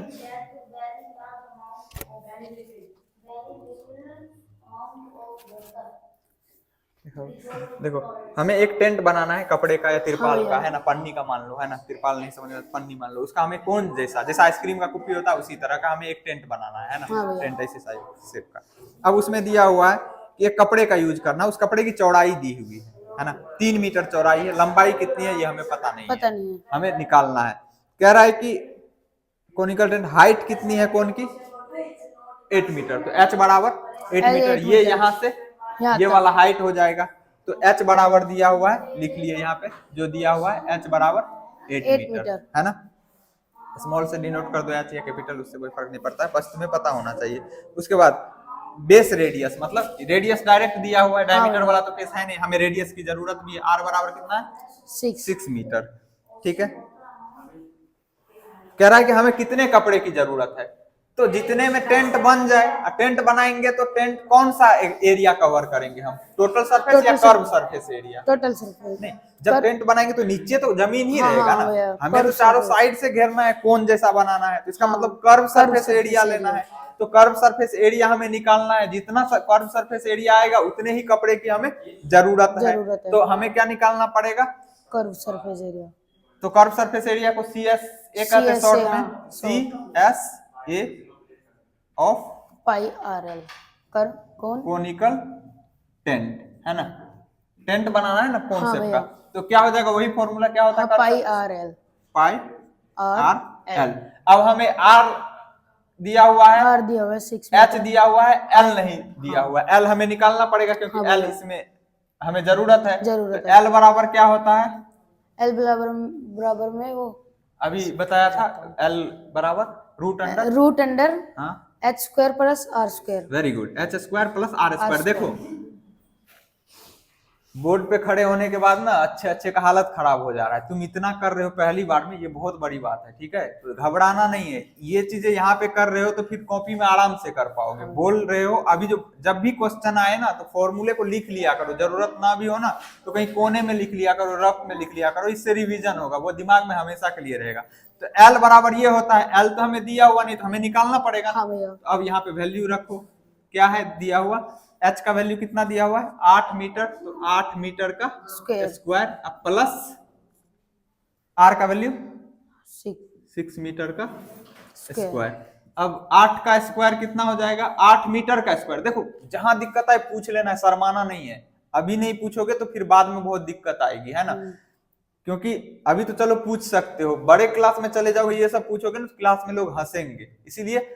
देखो हमें एक टेंट बनाना है कपड़े का या तिरपाल हाँ का, है ना, पन्नी का मान लो, है ना, तिरपाल नहीं समझ में, पन्नी मान लो, उसका हमें कौन जैसा, जैसा आइसक्रीम का कुप्पी होता है उसी तरह का हमें एक टेंट बनाना है ना, हाँ भैया। टेंट ऐसे साइज शेप का। अब उसमें दिया हुआ है कि एक कपड़े का यूज करना, उस कपड़े की चौड़ाई दी हुई है ना, 3 मीटर चौड़ाई है, लंबाई कितनी है ये हमें पता नहीं पता है, नहीं है। हमें निकालना है। कह रहा है कि कोनिकल टेंट हाइट कितनी है कोन की, 8 मीटर, तो h बराबर 8 मीटर, 8 ये मीटर। यहाँ से यहाँ ये तक। वाला हाइट हो जाएगा, तो h बराबर दिया हुआ है, लिख लिए यहाँ पे जो दिया हुआ है, h बराबर 8 8 मीटर, मीटर। है ना। स्मॉल से डिनोट कर दो h या कैपिटल, उससे कोई फर्क नहीं पड़ता है, बस तुम्हें पता होना चाहिए। उसके बाद बेस रेडियस, मतलब रेडियस डायरेक्ट दिया हुआ है, डायमीटर वाला तो केस है नहीं, हमें रेडियस की जरूरत भी है, r बराबर कितना है 6 मीटर, ठीक है। कह रहा है कि हमें कितने कपड़े की जरूरत है, तो जितने में टेंट बन जाए, टेंट बनाएंगे तो टेंट कौन सा एरिया कवर करेंगे हम, टोटल सरफेस या curve surface area, total surface. नहीं, जब टेंट बनाएंगे तो नीचे तो जमीन ही हाँ, रहेगा हाँ, ना, भैया, हमें तो कर्व चारों सरफेस। साइड से घेरना है, कोन जैसा बनाना है, तो इसका हाँ, मतलब कर्व सरफेस सरफेस एरिया लेना एरिया। है, तो कर्व सरफेस एरिया हमें निकालना है, जितना कर्व सरफेस एरिया आएगा उतने ही कपड़े की हमें जरूरत है, तो हमें क्या निकालना पड़ेगा, कर्व सरफेस एरिया। तो कर्व सरफेस एरिया को CS कहते हैं शॉर्ट में, CSA of pi RL curve conical tent, है ना, टेंट बनाना है ना हाँ कॉन्सेप्ट भैया। का, तो क्या हो जाएगा, वही फॉर्मूला क्या होता है, पाई RL। पाई R RL। अब हमें R दिया हुआ है, R दिया हुआ है 6 H मीटर। दिया हुआ है, L नहीं दिया हुआ है, L हमें निकालना पड़ेगा क्योंकि हाँ L भैया। इसमें हमें जरूरत है, जरूरत तो है। L बराबर क्या होता है, L बराबर में वो अभी बताया था, L बराबर रूट अंडर हाँ h square plus r square. Very good, h square plus r square. देखो बोर्ड पे खड़े होने के बाद ना अच्छे अच्छे का हालत खराब हो जा रहा है, तुम इतना कर रहे हो पहली बार में, ये बहुत बड़ी बात है, ठीक है, तो घबराना नहीं है, ये चीजें यहाँ पे कर रहे हो तो फिर कॉपी में आराम से कर पाओगे, बोल रहे हो अभी जो जब भी क्वेश्चन आए ना तो फॉर्मूले को लिख लिया करो, जरूरत ना भी हो ना तो कहीं कोने में लिख लिया करो, रफ में लिख लिया करो, इससे रिवीजन होगा, वो दिमाग में हमेशा क्लियर रहेगा। तो L बराबर ये होता है, L तो हमें दिया हुआ नहीं तो हमें निकालना पड़ेगा, हाँ भैया। तो अब यहाँ पे वैल्यू रखो, क्या है दिया हुआ, H का वैल्यू कितना दिया हुआ है 8 मीटर, तो 8 मीटर का स्क्वायर प्लस R का वैल्यू 6 मीटर का स्क्वायर। अब 8 का स्क्वायर कितना हो जाएगा, 8 मीटर का स्क्वायर। देखो जहां दिक्कत है पूछ लेना है, शर्माना नहीं है, अभी नहीं पूछोगे तो फिर बाद में बहुत दिक्कत आएगी, है ना, क्योंकि अभी तो चलो पूछ सकते हो, बड़े क्लास में चले जाओगे ये सब पूछोगे ना क्लास में लोग हंसेंगे, इसीलिए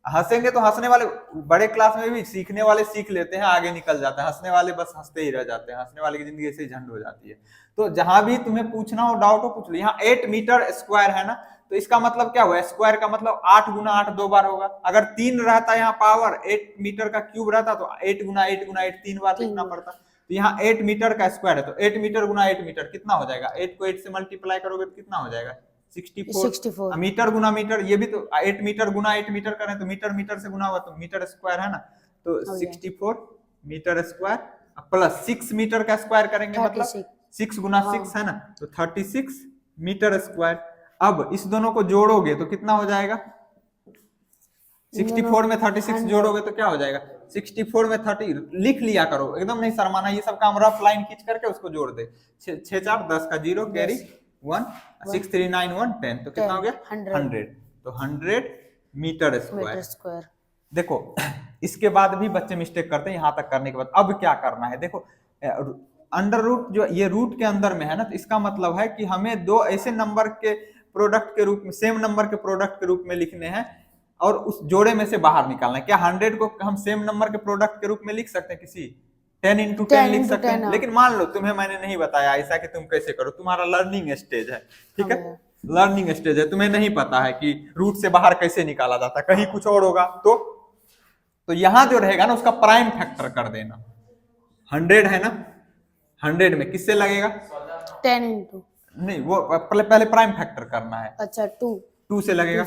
हंसेंगे तो हंसने वाले, बड़े क्लास में भी सीखने वाले सीख लेते हैं, आगे निकल जाते हैं, हंसने वाले बस हंसते ही रह जाते हैं, हंसने वाले की जिंदगी ऐसे ही झंड हो जाती है। तो जहां भी तुम्हें पूछना हो डाउट हो पूछ लो। यहाँ 8 मीटर स्क्वायर है ना, तो इसका मतलब क्या हुआ, स्क्वायर का मतलब 8 गुना 8 दो बार होगा, अगर 3 रहता यहाँ पावर 8 मीटर का क्यूब रहता तो 8 गुना 8 गुना 8 3 बार लिखना पड़ता, तो यहाँ 8 मीटर का स्क्वायर है, तो 8 मीटर गुना 8 मीटर कितना हो जाएगा, 8 को 8 से मल्टीप्लाई करोगे तो कितना हो जाएगा 64 मीटर गुना मीटर, ये भी तो 8 मीटर गुना 8 मीटर करें तो मीटर मीटर से गुना हुआ तो मीटर स्क्वायर है ना, तो 64 मीटर स्क्वायर प्लस 6 मीटर का स्क्वायर करेंगे मतलब 6 गुना 6 है ना, तो 36 मीटर स्क्वायर। अब इस दोनों को जोड़ोगे तो कितना हो जाएगा, 64 में 36 जोड़ोगे तो क्या हो जाएगा, 64 में 30 लिख लिया करो, एकदम नहीं शर्माना, ये सब काम रफ लाइन खींच करके उसको जोड़ दे, 6 4 10 का 0 कैरी 1 6 3 9 1 10, तो कितना हो गया 100, तो 100 मीटर स्क्वायर। देखो इसके बाद भी बच्चे मिस्टेक करते हैं, यहां तक करने के बाद अब क्या करना है, देखो अंडर रूट जो ये रूट के अंदर में है ना, तो इसका मतलब है कि हमें दो ऐसे नंबर के प्रोडक्ट के रूप में, सेम नंबर के प्रोडक्ट के रूप में लिखने हैं और उस जोड़े में से बाहर निकालना है। क्या 100 को हम सेम नंबर के प्रोडक्ट के रूप में लिख सकते हैं, किसी 10 into 10 लिख सकते हैं, लेकिन मान लो तुम्हें मैंने नहीं बताया ऐसा कि तुम कैसे करो, तुम्हारा लर्निंग स्टेज है, ठीक है, लर्निंग स्टेज है, तुम्हें नहीं पता है कि रूट से बाहर कैसे निकाला जाता, कहीं कुछ और होगा, तो यहां जो रहेगा ना उसका प्राइम फैक्टर कर देना, 100 है ना, 100 में किससे लगेगा 10 into नहीं, वो पहले प्राइम फैक्टर करना है, अच्छा 2 से लगेगा,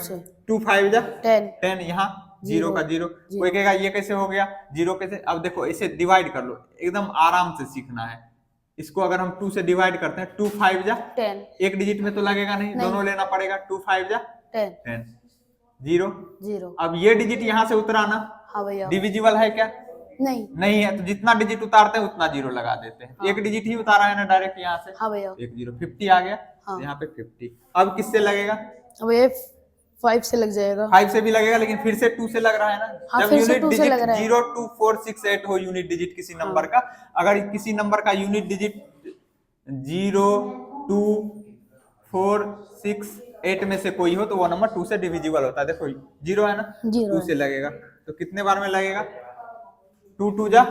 2 5 जा 10 यहाँ 0 का 0, कोई कहेगा ये कैसे हो गया 0 कैसे, अब देखो इसे डिवाइड कर लो, एकदम आराम से सीखना है इसको, अगर हम 2 से डिवाइड करते हैं 2 5 जा 10, एक डिजिट में तो लगेगा नहीं, दोनों लेना पड़ेगा, 2 5 जा 10 10 0। 0। अब ये डिजिट यहाँ से उतरा ना, हाँ भैया। डिविजिबल है क्या? नहीं। नहीं है, तो जितना डिजिट उतारते हैं उतना जीरो लगा देते हैं। हाँ। एक डिजिट ही उतारा है ना डायरेक्ट यहाँ से। हाँ भैया। एक 0 50 आ गया। हाँ। यहाँ पे 50। अब किससे लगेगा? अब ये 5 से लग जाएगा। 5 से भी लगेगा, लेकिन फिर से 2 से लग रहा है ना। हाँ, जब फिर से यूनिट 2 से डिजिट लग रहा है। 0 2 4 6 8 हो, यूनिट डिजिट किसी नंबर का, अगर किसी नंबर का यूनिट डिजिट 0 2 4 6 8 में से कोई हो तो वो नंबर 2 से डिविजिबल होता है। देखो 0 है ना, 0 2 से लगेगा, तो कितने बार में लगेगा? 2 2 जा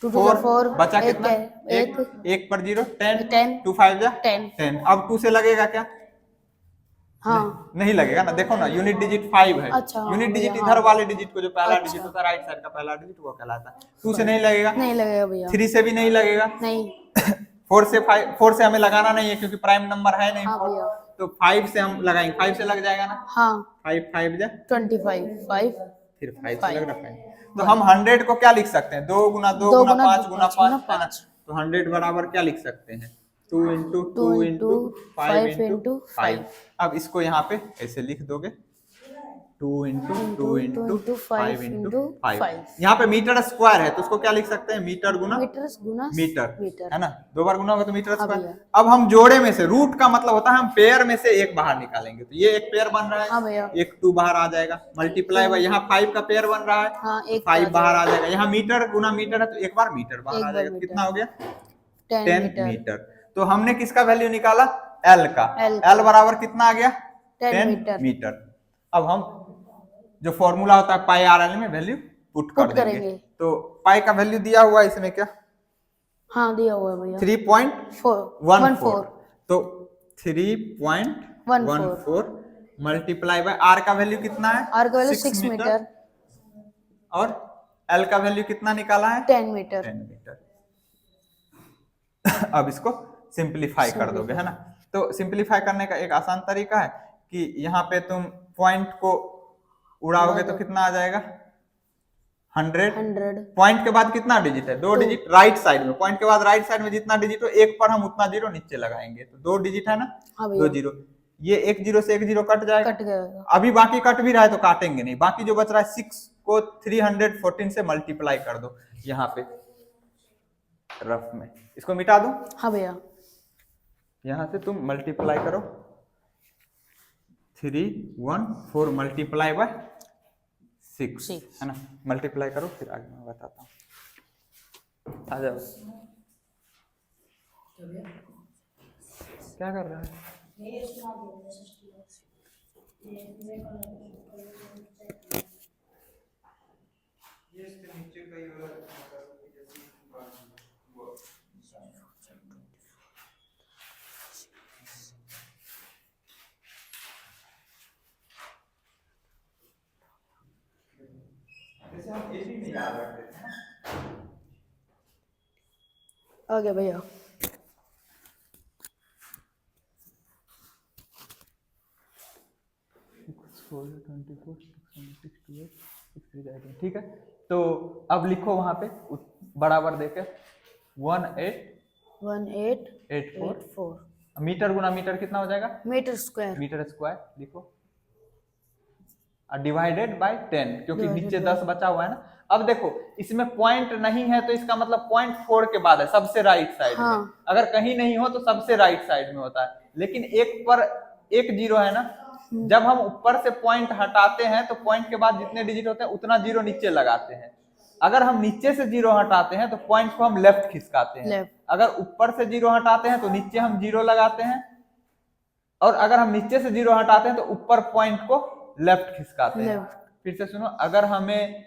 2 2 4 बचा एक कितना? है, एक 1 पर 0 10 10 2 5 जा 10। 10। अब 2 से लगेगा क्या? हाँ। नहीं लगेगा ना। देखो ना, यूनिट डिजिट 5 है। अच्छा, हाँ यूनिट डिजिट भैया, इधर हाँ। वाले डिजिट को, जो पहला अच्छा। डिजिट होता है राइट साइड का पहला डिजिट, वो कहलाता है। 2 से नहीं लगेगा। नहीं लगेगा भैया। 3 से भी नहीं लगेगा। नहीं। 4 से हमें लगाना नहीं है क्योंकि प्राइम नंबर है नहीं। हाँ भैया। तो 5 से हम लगाएंगे, 5 से लग जाएगा ना। हाँ। 5 5 जा 25 5 फिर 5 से लग रहा है। तो हम 100 को क्या लिख सकते हैं? 2 गुना 2 2 गुना गुना 5 गुना 5 है ना। 5। तो 100 बराबर क्या लिख सकते हैं? 2 into 2 into 5 into 5। अब इसको यहाँ पे ऐसे लिख दोगे, 2 into 2 into 5 into 5। यहाँ पे मीटर स्क्वायर है तो उसको क्या लिख सकते हैं? मीटर गुना मीटर, है ना। 2 बार गुना होगा तो मीटर स्क्वायर। अब हम जोड़े में से, रूट का मतलब होता है हम पेयर में से एक बाहर निकालेंगे, तो ये एक पेयर बन रहा है। हाँ भैया। एक 2 बाहर आ जाएगा, मल्टीप्लाई बाय यहाँ 5 का पेयर बन रहा है। हाँ, एक 5 बाहर आ जाएगा। यहाँ मीटर गुना मीटर है तो एक बार मीटर बाहर आ जाएगा। कितना हो गया? 10 मीटर। तो हमने किसका वैल्यू निकाला? L का। L बराबर कितना आ गया? 10 मीटर। अब हम जो फॉर्मूला होता है पाई आर एल में वैल्यू पुट कर देंगे। तो पाई का वैल्यू दिया हुआ है इसमें क्या? हाँ दिया हुआ है भैया। 3.14। तो 3.14 मल्टीप्लाई बाय आर का वैल्यू कितना है? आर का वैल्यू 6 मीटर। और एल का वैल्यू कितना निकाला है? 10 मीटर। 10 मीटर। अब इसको सिंपलीफाई कर दोगे, है ना। तो सिंपलीफाई करने का एक आसान तरीका है कि यहाँ पे तुम पॉइंट को उड़ाओगे तो कितना आ जाएगा? 100। पॉइंट के बाद कितना डिजिट है? 2 डिजिट राइट साइड में। पॉइंट के बाद राइट साइड में जितना डिजिट हो, एक पर हम उतना जीरो नीचे लगाएंगे, तो 2 डिजिट है ना। हाँ 2 जीरो, ये एक जीरो से एक जीरो कट जाएगा। कट गया। अभी बाकी कट भी रहा है तो काटेंगे नहीं, बाकी जो बच रहा है 6 को 314 से मल्टीप्लाई कर दो यहाँ पे रफ में। इसको मिटा दो। हाँ भैया। यहां से तुम मल्टीप्लाई करो, 314 मल्टीप्लाई बाय 6, है ना। मल्टीप्लाई करो, फिर आगे मैं बताता हूँ। आ जाओ। क्या कर रहा है? जैसे हम एबी में याद रखते थे ना। आ गया भैया। ठीक है, तो अब लिखो वहां पे बराबर देके 1884। मीटर गुना मीटर कितना हो जाएगा? Metre square. मीटर स्क्वायर लिखो, डिवाइडेड बाय 10, क्योंकि नीचे 10 बचा हुआ है ना। अब देखो इसमें पॉइंट नहीं है तो इसका मतलब पॉइंट 4 के बाद है, सबसे राइट साइड में। अगर कहीं नहीं हो तो सबसे राइट साइड में होता है, लेकिन एक पर एक जीरो है ना। जब हम ऊपर से पॉइंट हटाते हैं तो पॉइंट के बाद जितने डिजिट होते हैं उतना जीरो नीचे लगाते हैं। अगर हम नीचे से जीरो हटाते हैं तो पॉइंट को हम लेफ्ट खिसकाते हैं। अगर ऊपर से जीरो हटाते हैं तो नीचे हम जीरो लगाते हैं, और अगर हम नीचे से जीरो हटाते हैं तो ऊपर पॉइंट को लेफ्ट खिसकाते हैं। फिर से सुनो, अगर हमें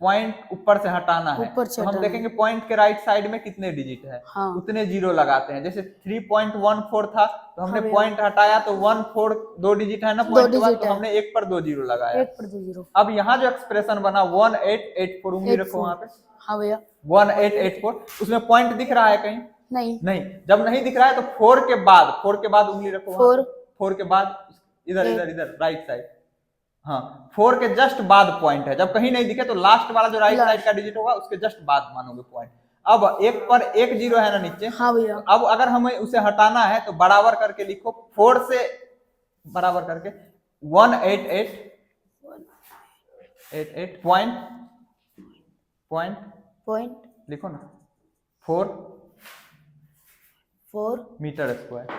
पॉइंट ऊपर से हटाना है तो हम देखेंगे पॉइंट के राइट साइड में कितने डिजिट है, उतने जीरो लगाते हैं। जैसे 3.14 था तो हमने पॉइंट हटाया तो 14 2 डिजिट है ना पॉइंट के बाद, तो हमने एक पर 2 जीरो लगाया। अब यहाँ जो एक्सप्रेशन बना 1884, उंगली रखो वहां पे। हाँ भैया। 1884, उसमें पॉइंट दिख रहा है कहीं? नहीं। जब नहीं दिख रहा है तो 4 के बाद उंगली रखो। 4 के बाद इधर राइट साइड। हाँ, 4 के जस्ट बाद पॉइंट है। जब कहीं नहीं दिखे तो लास्ट वाला जो राइट साइड का डिजिट होगा उसके जस्ट बाद मानोगे पॉइंट। अब एक पर एक जीरो है ना नीचे। हाँ भैया। अब अगर हमें उसे हटाना है तो बराबर करके लिखो, 4 से बराबर करके 188 पॉइंट पॉइंट लिखो ना 4 मीटर स्क्वायर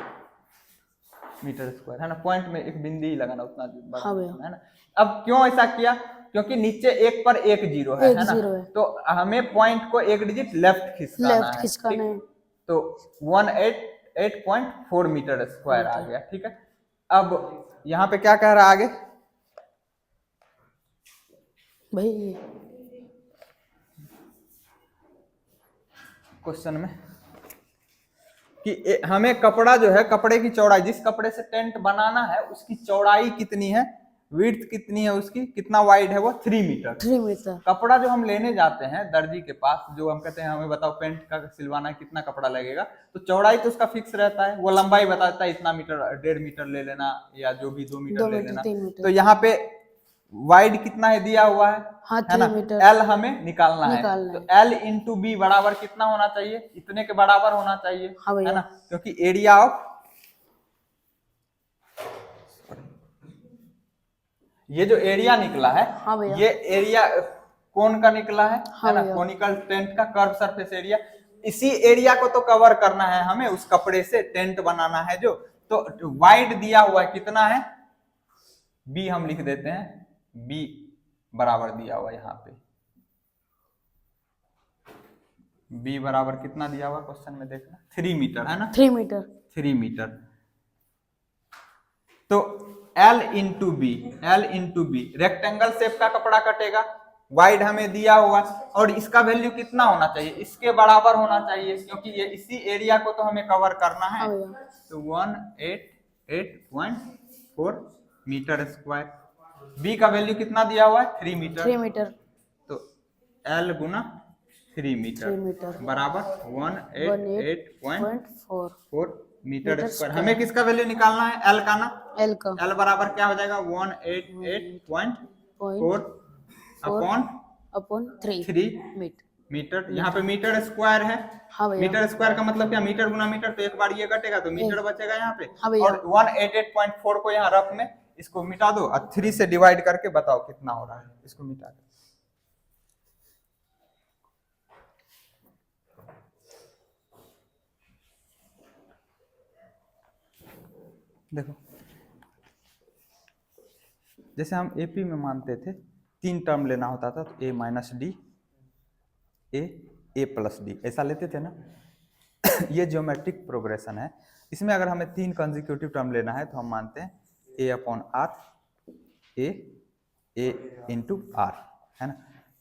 है ना। पॉइंट में एक बिंदी ही लगाना उतना बड़ा हाँ भैया। है ना। अब क्यों ऐसा किया, क्योंकि नीचे एक पर एक जीरो है ना, तो हमें पॉइंट को एक डिजिट लेफ्ट खिसकाना है, तो 188.4 मीटर स्क्वायर आ गया। ठीक है, अब यहाँ पे क्या कह रहा है आगे भाई क्वेश्चन में कि हमें कपड़ा जो है, कपड़े की चौड़ाई, जिस कपड़े से टेंट बनाना है उसकी चौड़ाई कितनी है, विड्थ कितनी है उसकी, कितना वाइड है वो 3 मीटर। कपड़ा जो हम लेने जाते हैं दर्जी के पास, जो हम कहते हैं हमें बताओ पेंट का सिलवाना है कितना कपड़ा लगेगा, तो चौड़ाई तो उसका फिक्स रहता है, वो लंबाई बताता है इतना मीटर, 1.5 मीटर ले लेना या जो भी 2 मीटर ले लेना। तो यहाँ पे वाइड कितना है दिया हुआ है, है ना, एल हमें निकालना है, तो एल इंटू बी बराबर कितना होना चाहिए, इतने के बराबर होना चाहिए, है ना, क्योंकि एरिया ऑफ, ये जो एरिया निकला है, ये एरिया कौन का निकला है ना, कोनिकल टेंट का कर्व सरफेस एरिया। इसी एरिया को तो कवर करना है हमें, उस कपड़े से टेंट बनाना है जो, तो वाइड दिया हुआ है कितना है, बी हम लिख देते हैं, बी बराबर दिया हुआ यहाँ पे, बी बराबर कितना दिया हुआ क्वेश्चन में देखना, 3 मीटर है ना, 3 मीटर। तो L into B rectangle shape का कपड़ा कटेगा, वाइड हमें दिया हुआ, और इसका वैल्यू कितना होना चाहिए, इसके बराबर होना चाहिए, क्योंकि ये इसी एरिया को तो हमें कवर करना है। तो 188.4 मीटर स्क्वायर, बी का वैल्यू कितना दिया हुआ है 3 मीटर, तो L गुना 3 मीटर बराबर 188.4 मीटर स्क्वायर। हमें किसका वैल्यू निकालना है, एल का ना, एल बराबर क्या हो जाएगा 188.4 अपॉन 3 मीटर। यहाँ पे मीटर स्क्वायर है, मीटर स्क्वायर का मतलब क्या, मीटर गुना मीटर, तो एक बार ये कटेगा तो मीटर बचेगा यहाँ पे, और 188.4 को यहाँ रफ में इसको मिटा दो और 3 से डिवाइड करके बताओ कितना हो रहा है, इसको मिटा दो। देखो जैसे हम एपी में मानते थे 3 टर्म लेना होता था, तो ए माइनस डी, ए प्लस डी, ऐसा लेते थे ना। ये ज्योमेट्रिक प्रोग्रेशन है, इसमें अगर हमें 3 कंसेक्यूटिव टर्म लेना है तो हम मानते हैं A upon R, A into R, है ना।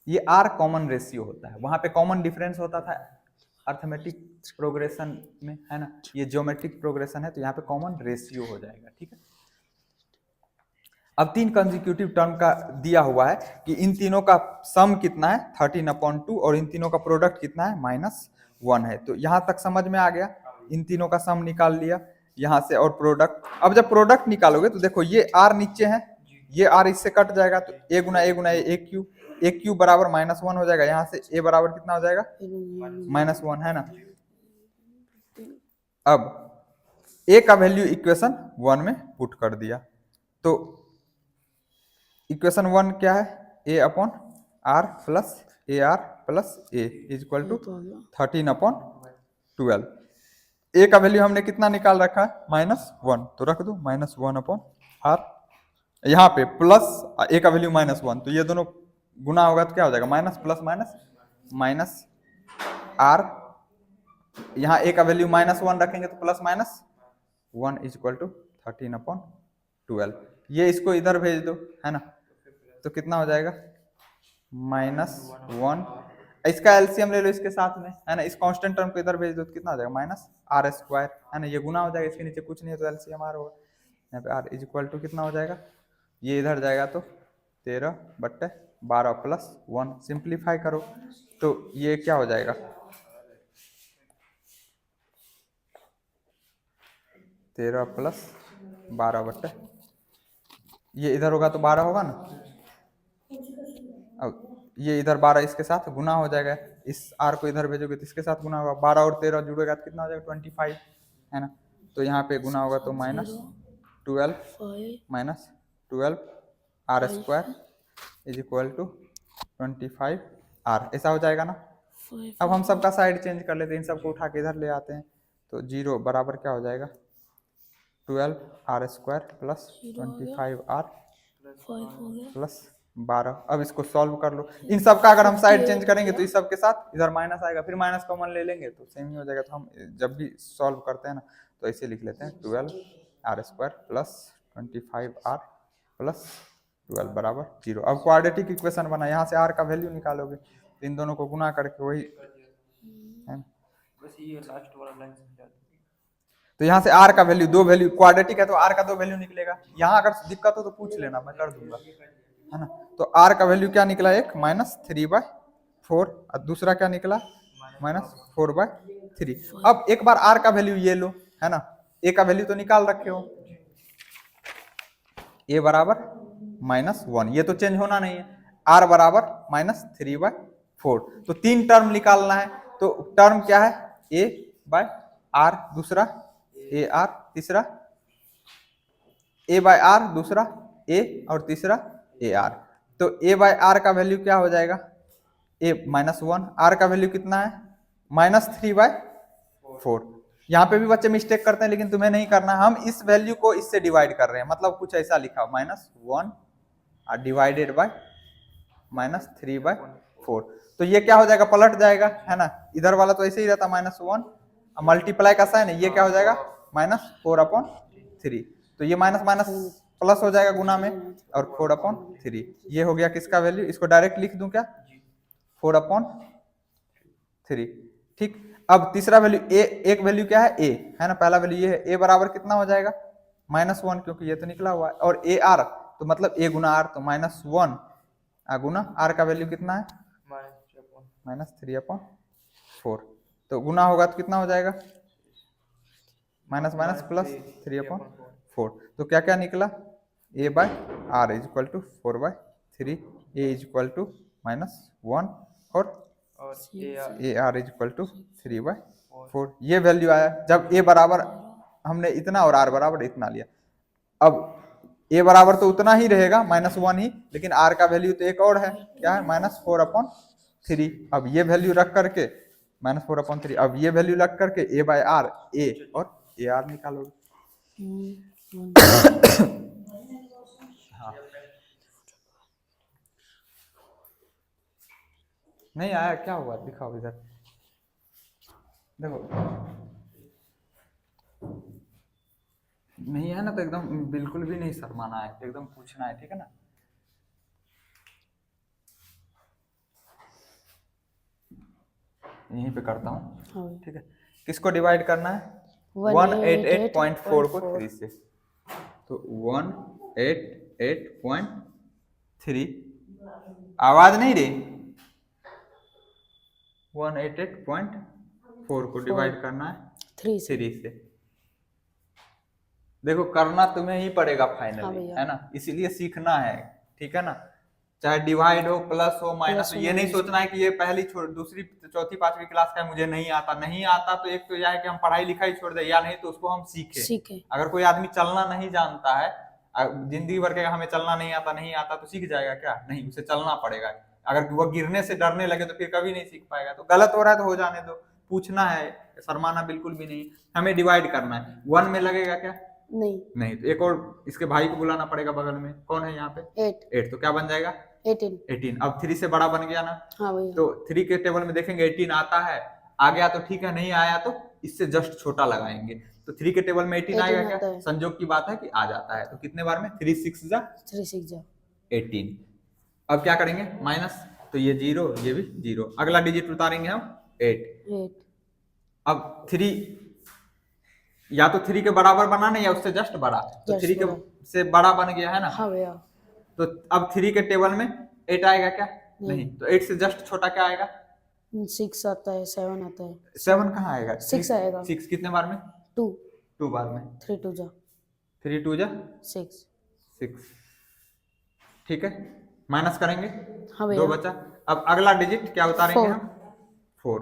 ये आर कॉमन रेशियो होता है, वहां पे कॉमन डिफरेंस होता था अर्थमेटिक प्रोग्रेशन में, है ना। ये ज्योमेट्रिक प्रोग्रेशन है तो यहाँ पे कॉमन रेशियो हो जाएगा, ठीक है। अब 3 कंसेक्यूटिव टर्म का दिया हुआ है कि इन तीनों का सम कितना है 13/2 और इन तीनों का प्रोडक्ट कितना है -1 है। तो यहाँ तक समझ में आ गया, इन तीनों का सम निकाल लिया यहाँ से, और प्रोडक्ट, अब जब प्रोडक्ट निकालोगे तो देखो ये आर नीचे है, ये आर इससे कट जाएगा, तो ए गुना ए क्यूब बराबर -1 हो जाएगा, यहाँ से ए बराबर कितना हो जाएगा -1, है ना। अब ए का वैल्यू इक्वेशन 1 में पुट कर दिया, तो इक्वेशन 1 क्या है, A upon R plus A R plus A is equal to 13/12। A का वैल्यू हमने कितना निकाल रखा है -1, तो रख दो -1 अपॉन आर, यहाँ पे प्लस ए का वैल्यू -1, तो ये दोनों गुना होगा तो क्या हो जाएगा माइनस प्लस माइनस आर, यहाँ ए का वैल्यू -1 रखेंगे तो प्लस -1 इज इक्वल टू 13/12। ये इसको इधर भेज दो, है ना, तो कितना हो जाएगा -1, इसका एलसीएम ले लो इसके साथ में, है ना, इस कांस्टेंट टर्म को इधर भेज दो तो कितना हो जाएगा -r², है ना, ये गुना हो जाएगा, इसके नीचे कुछ नहीं है तो एलसीएम आर होगा, यहाँ पे r इज इक्वल टू कितना हो जाएगा, ये इधर जाएगा तो 13/12 प्लस 1, सिंप्लीफाई करो तो ये क्या हो जाएगा 13 प्लस 12/, ये इधर होगा तो 12 होगा ना, अब ये इधर 12 इसके साथ गुना हो जाएगा, इस r को इधर भेजोगे तो इसके साथ गुना होगा, 12 और 13 जुड़ेगा तो कितना हो जाएगा 25, है ना, तो यहाँ पे गुना होगा तो -12 12 R square is equal to 25 R, ऐसा हो जाएगा ना। अब हम सबका साइड चेंज कर लेते हैं, इन सबको उठा के इधर ले आते हैं, तो 0 बराबर क्या हो जाएगा 12 R square plus 25 R plus 12। अब इसको सॉल्व कर लो, इन सब का अगर हम साइड चेंज करेंगे तो इस सब के साथ इधर माइनस आएगा, फिर माइनस कॉमन ले लेंगे तो सेम ही हो जाएगा। तो हम जब भी सॉल्व करते हैं ना तो ऐसे लिख लेते हैं 12 R square plus 25 R plus 12 बराबर 0। अब क्वाड्रेटिक इक्वेशन बना, यहाँ से आर का वैल्यू निकालोगे तो इन दोनों को गुना करके वही है, बस ये लास्ट वाला लाइन समझा दो। तो यहाँ से आर का वैल्यू, दो वैल्यू क्वाड्रेटिक है तो आर का दो वैल्यू निकलेगा। यहाँ अगर दिक्कत हो तो पूछ लेना, मैं कर दूंगा, है ना। तो आर का वैल्यू क्या निकला, एक -3/4 और दूसरा क्या निकला -4/3। अब एक बार आर का वैल्यू ये लो, है ना, ए का वैल्यू तो निकाल रखे हो, ए बराबर -1, ये तो चेंज होना नहीं है, आर बराबर -3/4। तो 3 टर्म निकालना है, तो टर्म क्या है a/r, दूसरा ar, तीसरा a/r, दूसरा a और तीसरा ar। तो a/r का वैल्यू क्या हो जाएगा -1, r का वैल्यू कितना है -3/4। यहाँ पे भी बच्चे मिस्टेक करते हैं लेकिन तुम्हें नहीं करना, हम इस वैल्यू को इससे डिवाइड कर रहे हैं, मतलब कुछ ऐसा लिखा -1 डिवाइडेड बाय -3/4। तो ये क्या हो जाएगा, पलट जाएगा, है ना, इधर वाला तो ऐसे ही रहता -1, मल्टीप्लाई का साइन है, ये क्या हो जाएगा -4/3। तो ये माइनस माइनस प्लस हो जाएगा गुना में, और 4/3 ये हो गया किसका वैल्यू, इसको डायरेक्ट लिख दूं क्या 4/3। ठीक, अब तीसरा वैल्यू ए, एक वैल्यू क्या है ए, है ना, पहला वैल्यू ये है, ए बराबर कितना हो जाएगा -1, क्योंकि ये तो निकला हुआ है, और ए आर तो मतलब ए गुना आर, तो -1 गुना आर का वैल्यू कितना है -3/4। तो गुना होगा तो कितना हो जाएगा माइनस माइनस प्लस 3/4। तो क्या क्या निकला a/r is equal to 4/3, a is equal to -1 और ar इज इक्वल टू 3/4। ये वैल्यू आया जब a बराबर हमने इतना और r बराबर इतना लिया। अब a बराबर तो उतना ही रहेगा -1 ही, लेकिन r का वैल्यू तो एक और है, क्या है -4/3। अब ये वैल्यू रख करके -4/3, अब ये वैल्यू रख करके a/r a और ar निकालोगे। हाँ। नहीं आया, क्या हुआ, दिखाओ इधर देखो, नहीं है ना, तो एकदम बिल्कुल भी नहीं शर्माना है, एकदम पूछना है, ठीक है ना। यहीं पे करता हूँ, ठीक है। किसको डिवाइड करना है 188.4 को 3 से, तो 188.3, आवाज नहीं रही, 188.4 को डिवाइड करना है 3 से। देखो करना तुम्हें ही पड़ेगा फाइनली, है ना, इसीलिए सीखना है, ठीक है ना। चाहे डिवाइड हो, प्लस हो, माइनस हो, ये नहीं सोचना है कि ये पहली दूसरी चौथी पांचवी क्लास का है, मुझे नहीं आता तो एक तो यह है कि हम पढ़ाई लिखाई छोड़ दे, या नहीं तो उसको हम सीखे। अगर कोई आदमी चलना नहीं जानता है, जिंदगी भर के हमें चलना नहीं आता तो सीख जाएगा क्या, नहीं, उसे चलना पड़ेगा। अगर वो गिरने से डरने लगे तो फिर कभी नहीं सीख पाएगा। तो गलत हो रहा है तो हो जाने दो, पूछना है, शर्माना बिल्कुल भी नहीं। हमें डिवाइड करना है, 1 में लगेगा क्या, नहीं, तो एक और इसके भाई को बुलाना पड़ेगा बगल में, कौन है यहाँ पे 8, तो क्या बन जाएगा 18। अब 3 से बड़ा बन गया ना, तो 3 के टेबल में देखेंगे 18 आता है, आ गया तो ठीक है, नहीं आया तो इससे जस्ट छोटा लगाएंगे। तो 3 के टेबल में 18 आएगा क्या, संजोग की बात है कि आ जाता है। तो कितने बार में 3 6 जा 18। अब क्या करेंगे माइनस, तो ये 0, ये भी 0, अगला डिजिट उतारेंगे हम 8। अब 3 या तो 3 के बराबर बनाना या उससे जस्ट बड़ा, तो 3 के से बड़ा बन गया है ना। तो अब 3 के टेबल में 8 आएगा क्या, नहीं, तो 8 से जस्ट छोटा क्या आएगा 6 आता है, 7 आता है। 7 कहाँ आएगा, 6 आएगा। 6 कितने बार में 2 बार में, 3 2 जा 6, ठीक है। माइनस करेंगे, 2 बचा। अब अगला डिजिट क्या उतारेंगे हम 4।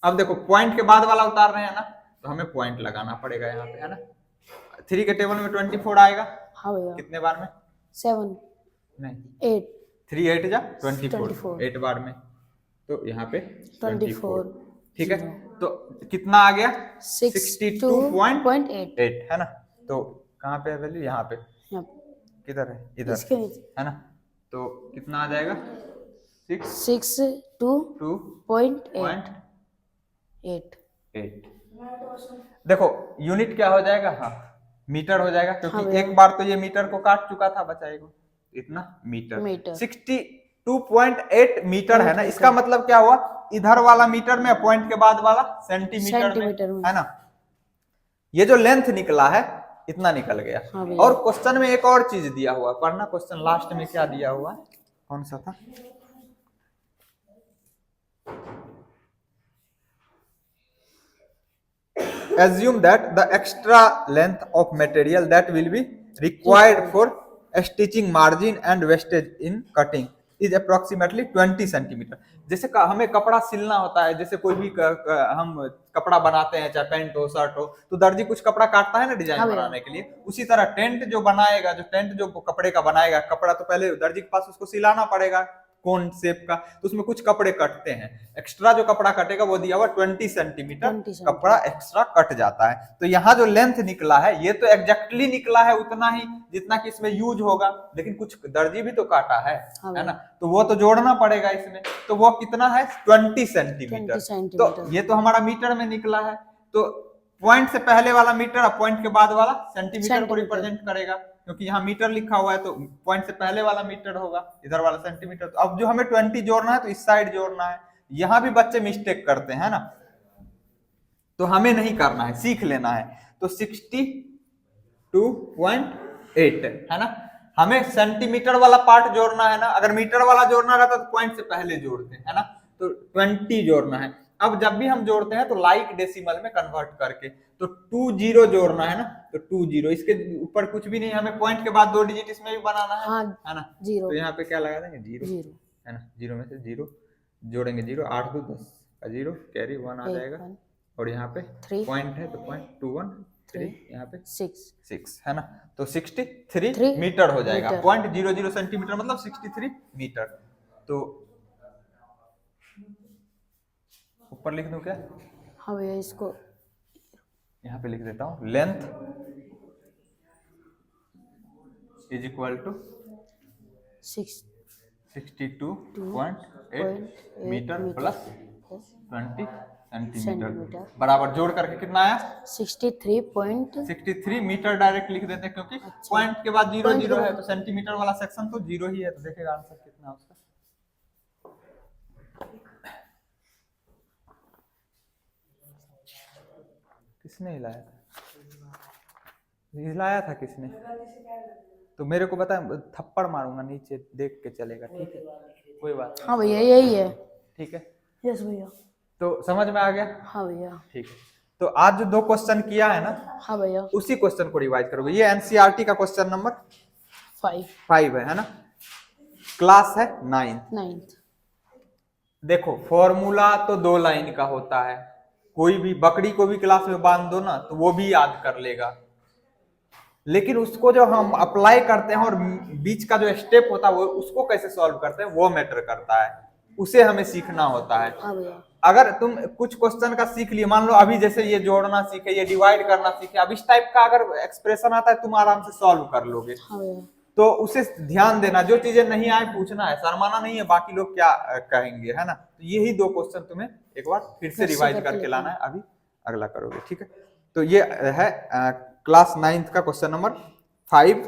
अब देखो पॉइंट के बाद वाला उतार रहे हैं ना, तो हमें पॉइंट लगाना पड़ेगा यहाँ पे, है ना। 3 के टेबल में 24 आएगा, कितने बार में 7 नहीं 8 3 8 जा 24 24 8 बार में, तो यहाँ पे 24 ठीक है। तो कितना आ गया 62.8 62.8 है ना। तो कहाँ पे है वैल्यू, यहाँ पे यहाँ किधर है, इधर इसके नीचे है ना। तो कितना आ जाएगा 62.8 देखो यूनिट क्या हो जाएगा, हाँ मीटर हो जाएगा, क्योंकि हाँ भैया। एक बार तो ये मीटर को काट चुका था, बचाएगा इतना मीटर। मीटर। 62.8 मीटर है ना। इसका मतलब क्या हुआ, इधर वाला मीटर में, पॉइंट के बाद वाला सेंटीमीटर में, है ना। ये जो लेंथ निकला है इतना निकल गया। हाँ भैया। और क्वेश्चन में एक और चीज दिया हुआ, पढ़ना क्वेश्चन लास्ट में क्या दिया हुआ, कौन सा था, assume that the extra length of material that will be required for stitching margin and wastage in cutting is approximately 20 centimetre. जैसे हमें कपड़ा सिलना होता है, जैसे कोई भी हम कपड़ा बनाते हैं, चाहे पैंट हो शर्ट हो, तो दर्जी कुछ कपड़ा काटता है ना डिजाइन बनाने के लिए। उसी तरह टेंट जो बनाएगा, जो टेंट जो कपड़े का बनाएगा, कपड़ा तो पहले दर्जी के पास उसको सिलाना पड़ेगा कौन शेप का, तो उसमें कुछ कपड़े कटते हैं। एक्स्ट्रा जो कपड़ा कटेगा वो दिया हुआ 20 सेंटीमीटर कपड़ा एक्स्ट्रा कट जाता है। तो यहाँ जो लेंथ निकला है ये तो एग्जैक्टली निकला है उतना ही जितना कि इसमें यूज होगा, लेकिन कुछ दर्जी भी तो काटा है ना, तो वो तो जोड़ना पड़ेगा इसमें। तो वो कितना है 20 सेंटीमीटर। तो ये तो हमारा मीटर में निकला है, तो पॉइंट से पहले वाला मीटर, पॉइंट के बाद वाला सेंटीमीटर को रिप्रेजेंट करेगा, क्योंकि यहाँ मीटर लिखा हुआ है तो पॉइंट से पहले वाला मीटर होगा, इधर वाला सेंटीमीटर। तो अब जो हमें 20 जोड़ना है तो इस साइड जोड़ना है। यहाँ भी बच्चे मिस्टेक करते हैं ना, तो हमें नहीं करना है, सीख लेना है। तो 62.8 है ना, हमें सेंटीमीटर वाला पार्ट जोड़ना है ना। अगर मीटर वाला जोड़ना रहता तो पॉइंट से पहले जोड़ते हैं, है ना। तो 20 जोड़ना है। अब जब भी हम जोड़ते हैं तो लाइक डेसिमल में कन्वर्ट करके, तो 20 जोड़ना है ना, तो 20, इसके ऊपर कुछ भी नहीं, हमें पॉइंट के बाद 2 डिजिट इसमें भी बनाना है, हाँ, है ना। 0 तो यहाँ पे क्या लगा देंगे 0 है ना, 0 में से 0 जोड़ेंगे, 0 8 2 10 का 0 कैरी 1 आ जाएगा, और यहाँ पे पॉइंट है तो पॉइंट 2 1 3 यहाँ पे 6 है ना। तो 63 मीटर हो जाएगा। 0.00 सेंटीमीटर मतलब 63 मीटर। तो ऊपर लिख दूं क्या, हाँ भैया, इसको यहाँ पे लिख देता हूँ, length is equal to 62.8 metre plus 20 centimetre बराबर जोड़ करके कितना आया 63 मीटर। डायरेक्ट लिख देते हैं क्योंकि पॉइंट के बाद 0 0 है, तो सेंटीमीटर वाला सेक्शन तो 0 ही है। तो देखेगा आंसर कितना उसका, किसने हिलाया था, हिलाया था किसने, तो मेरे को बता, थप्पड़ मारूंगा नीचे, देख के चलेगा, ठीक है कोई बात। हाँ भैया यही है, ठीक है, यस भैया। तो समझ में आ गया, हाँ भैया। ठीक है। तो आज जो 2 क्वेश्चन किया है ना, हाँ भैया, उसी क्वेश्चन को रिवाइज करोगे। ये एनसीईआरटी का क्वेश्चन नंबर 5 है ना, क्लास है 9th। देखो फॉर्मूला तो 2 लाइन का होता है, कोई भी बकरी को भी क्लास में बांध दो ना तो वो भी याद कर लेगा, लेकिन उसको जो हम अप्लाई करते हैं और बीच का जो स्टेप होता है वो उसको कैसे सॉल्व करते हैं वो मैटर करता है, उसे हमें सीखना होता है। अगर तुम कुछ क्वेश्चन का सीख लिए, मान लो अभी जैसे ये जोड़ना सीखे, ये डिवाइड करना सीखे, अब इस टाइप का अगर एक्सप्रेशन आता है तुम आराम से सॉल्व कर लोगे। तो उसे ध्यान देना, जो चीजें नहीं आए पूछना है, शर्माना नहीं है बाकी लोग क्या कहेंगे, है ना। तो यही 2 क्वेश्चन तुम्हें एक बार फिर से रिवाइज करके लाना है, अभी अगला करोगे, ठीक है। तो ये है क्लास 9th का क्वेश्चन नंबर 5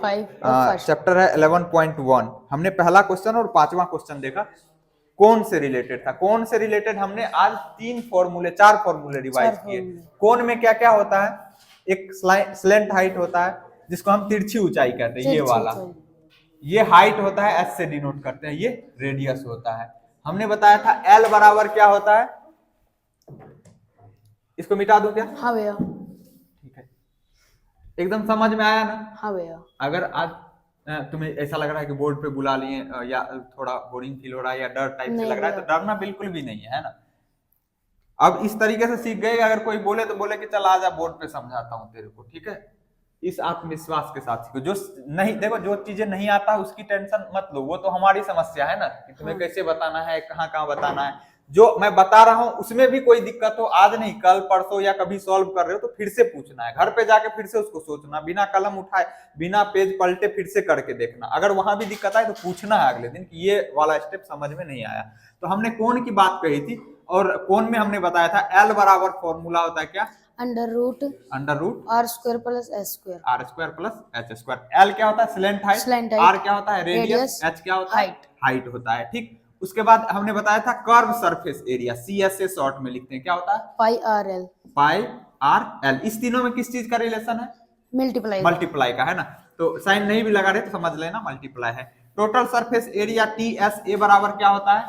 चैप्टर है 11.1। हमने पहला क्वेश्चन और 5वां क्वेश्चन देखा, कौन से रिलेटेड था। कौन से रिलेटेड हमने आज 4 फॉर्मूले रिवाइज किए। कौन में क्या क्या होता है, एक स्लेंट हाइट होता है जिसको हम तिरछी ऊंचाई कहते हैं, ये वाला, ये हाइट होता है, एस से डिनोट करते हैं, ये रेडियस होता है। हमने बताया था एल बराबर क्या होता है, इसको मिटा दूं क्या। हाँ भैया, ठीक है, एकदम समझ में आया ना। हाँ भैया। अगर आज तुम्हें ऐसा लग रहा है कि बोर्ड पे बुला लिए या थोड़ा बोरिंग फील हो रहा है या डर टाइप से लग रहा है, तो डरना बिल्कुल भी नहीं है ना। अब इस तरीके से सीख गए, अगर कोई बोले तो बोले कि चल आजा बोर्ड पे समझाता हूँ तेरे को, ठीक है। इस आत्मविश्वास के साथ सीखो। जो नहीं, देखो जो चीजें नहीं आता उसकी टेंशन मत लो, वो तो हमारी समस्या है ना कि तुम्हें कैसे बताना है, कहाँ कहाँ बताना है। जो मैं बता रहा हूँ उसमें भी कोई दिक्कत हो, आज नहीं कल परसों या कभी सॉल्व कर रहे हो तो फिर से पूछना है, घर पे जाके फिर से उसको सोचना, बिना कलम उठाए बिना पेज पलटे फिर से करके देखना। अगर वहां भी दिक्कत आए तो पूछना है अगले दिन कि ये वाला स्टेप समझ में नहीं आया। तो हमने कोण की बात कही थी, और कोण में हमने बताया था एल बराबर फॉर्मूला होता है क्या, under root R square plus H square. R square plus H square. L क्या होता है, स्लेंट हाइट, आर क्या होता है, रेडियस, एच क्या होता है, हाइट होता है। ठीक, उसके बाद हमने बताया था कर्व सरफेस एरिया, सीएस से शॉर्ट में लिखते हैं, क्या होता है, pi are L. Pi R L. इस तीनों में किस चीज का रिलेशन है, मल्टीप्लाई का है ना। तो साइन नहीं भी लगा रहे तो समझ लेना मल्टीप्लाई है। Total surface area T S A बराबर क्या होता है,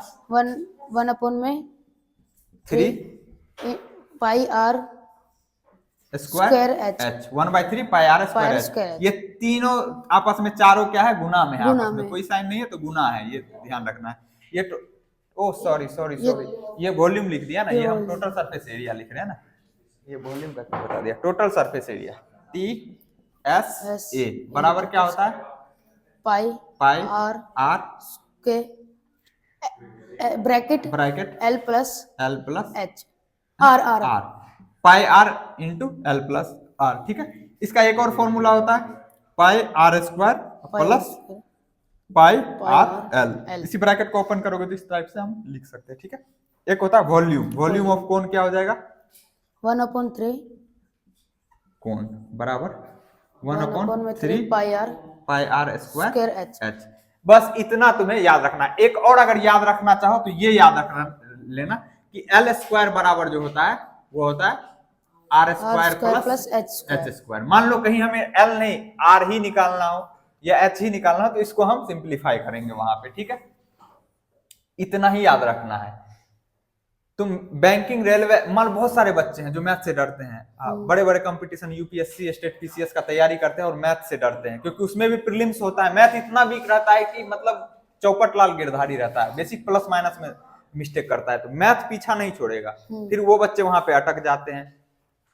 1/3 pi are square H, 1/3 pi are square H. ये तीनों आपस में चारों क्या है, गुना में है, आपस में कोई साइन नहीं है तो गुना है, ये ध्यान रखना है। ये तो ओ सॉरी ये वॉल्यूम लिख दिया ना, ये हम टोटल सरफेस एरिया लिख रहे हैं ना, ये वॉल्यूम का बता दिया। Total surface area T S A बराबर क्या होता है, पाई आर के bracket L plus H R pi are into L plus R. ठीक है, इसका एक और फॉर्मूला होता है pi are square plus pi are L. इसी ब्रैकेट को ओपन करोगे तो इस टाइप से हम लिख सकते हैं। ठीक है, एक होता है वॉल्यूम ऑफ कोण, क्या हो जाएगा 1/3 कोण बराबर 1/3 पाई आर स्क्वायर एच। बस इतना तुम्हें याद रखना है। एक और अगर याद रखना चाहो तो ये याद रख लेना कि एल स्क्वायर बराबर जो होता है वो होता है R square plus H square. मान लो कहीं हमें एल नहीं आर ही निकालना हो या एच ही निकालना हो तो इसको हम सिंप्लीफाई करेंगे वहां पे। ठीक है, इतना ही याद रखना है। तुम बैंकिंग, रेलवे, मान बहुत सारे बच्चे हैं जो मैथ से डरते हैं, बड़े बड़े कंपटीशन यूपीएससी स्टेट पीसीएस का तैयारी करते हैं और मैथ से डरते हैं क्योंकि उसमें भी प्रीलिम्स होता है। मैथ इतना वीक रहता है कि मतलब चौपट लाल गिरधारी रहता है, बेसिक प्लस माइनस में मिस्टेक करता है, तो मैथ पीछा नहीं छोड़ेगा। फिर वो बच्चे वहां पे अटक जाते हैं।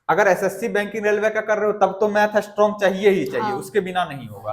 अगर एसएससी बैंकिंग रेलवे का कर रहे हो तब तो मैथ स्ट्रॉन्ग चाहिए ही चाहिए, उसके बिना नहीं होगा।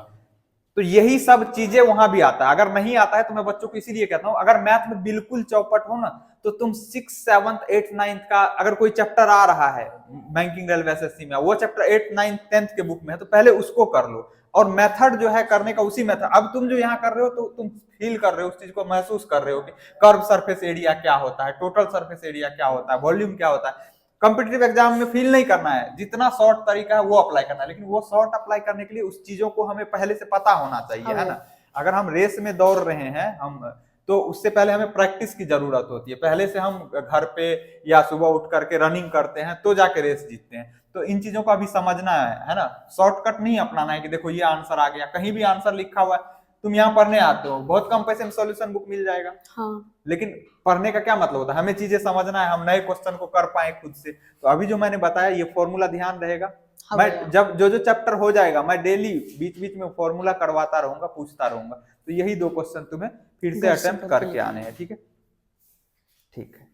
तो यही सब चीजें वहां भी आता है। अगर नहीं आता है तो मैं बच्चों को इसीलिए कहता हूं अगर मैथ में बिल्कुल चौपट हो ना तो तुम 6th 7th 8th 9th का अगर कोई चैप्टर आ रहा है बैंकिंग रेलवे एसएससी में, वो चैप्टर 8th 9th 10th के बुक में है तो पहले उसको कर लो, और मेथड जो है करने का उसी मेथड। अब तुम जो यहाँ कर रहे हो तो तुम फील कर रहे हो, उस चीज को महसूस कर रहे हो कि कर्व सरफेस एरिया क्या होता है, टोटल सरफेस एरिया क्या होता है, वॉल्यूम क्या होता है। कॉम्पिटिटिव एग्जाम में फील नहीं करना है, जितना शॉर्ट तरीका है वो अप्लाई करना है, लेकिन वो शॉर्ट अप्लाई करने के लिए उस चीजों को हमें पहले से पता होना चाहिए, है ना। अगर हम रेस में दौड़ रहे हैं हम तो उससे पहले हमें प्रैक्टिस की जरूरत होती है। पहले से हम घर पे या सुबह उठ करके रनिंग करते हैं तो जाके रेस जीतते हैं। तो इन चीजों को अभी समझना है ना। शॉर्टकट नहीं अपनाना है कि देखो ये आंसर आ गया, कहीं भी आंसर लिखा हुआ है, तुम यहाँ पढ़ने आते हो बहुत कम पैसे में सॉल्यूशन बुक मिल जाएगा। लेकिन पढ़ने का क्या मतलब होता है, हमें चीजें समझना है, हम नए क्वेश्चन को कर पाए खुद से। तो अभी जो मैंने बताया ये फॉर्मूला ध्यान रहेगा। मैं जब जो चैप्टर हो जाएगा मैं डेली बीच बीच में फॉर्मूला करवाता रहूंगा, पूछता रहूंगा। तो यही 2 क्वेश्चन तुम्हें फिर से अटेम्प्ट करके आने हैं। ठीक है, ठीक है।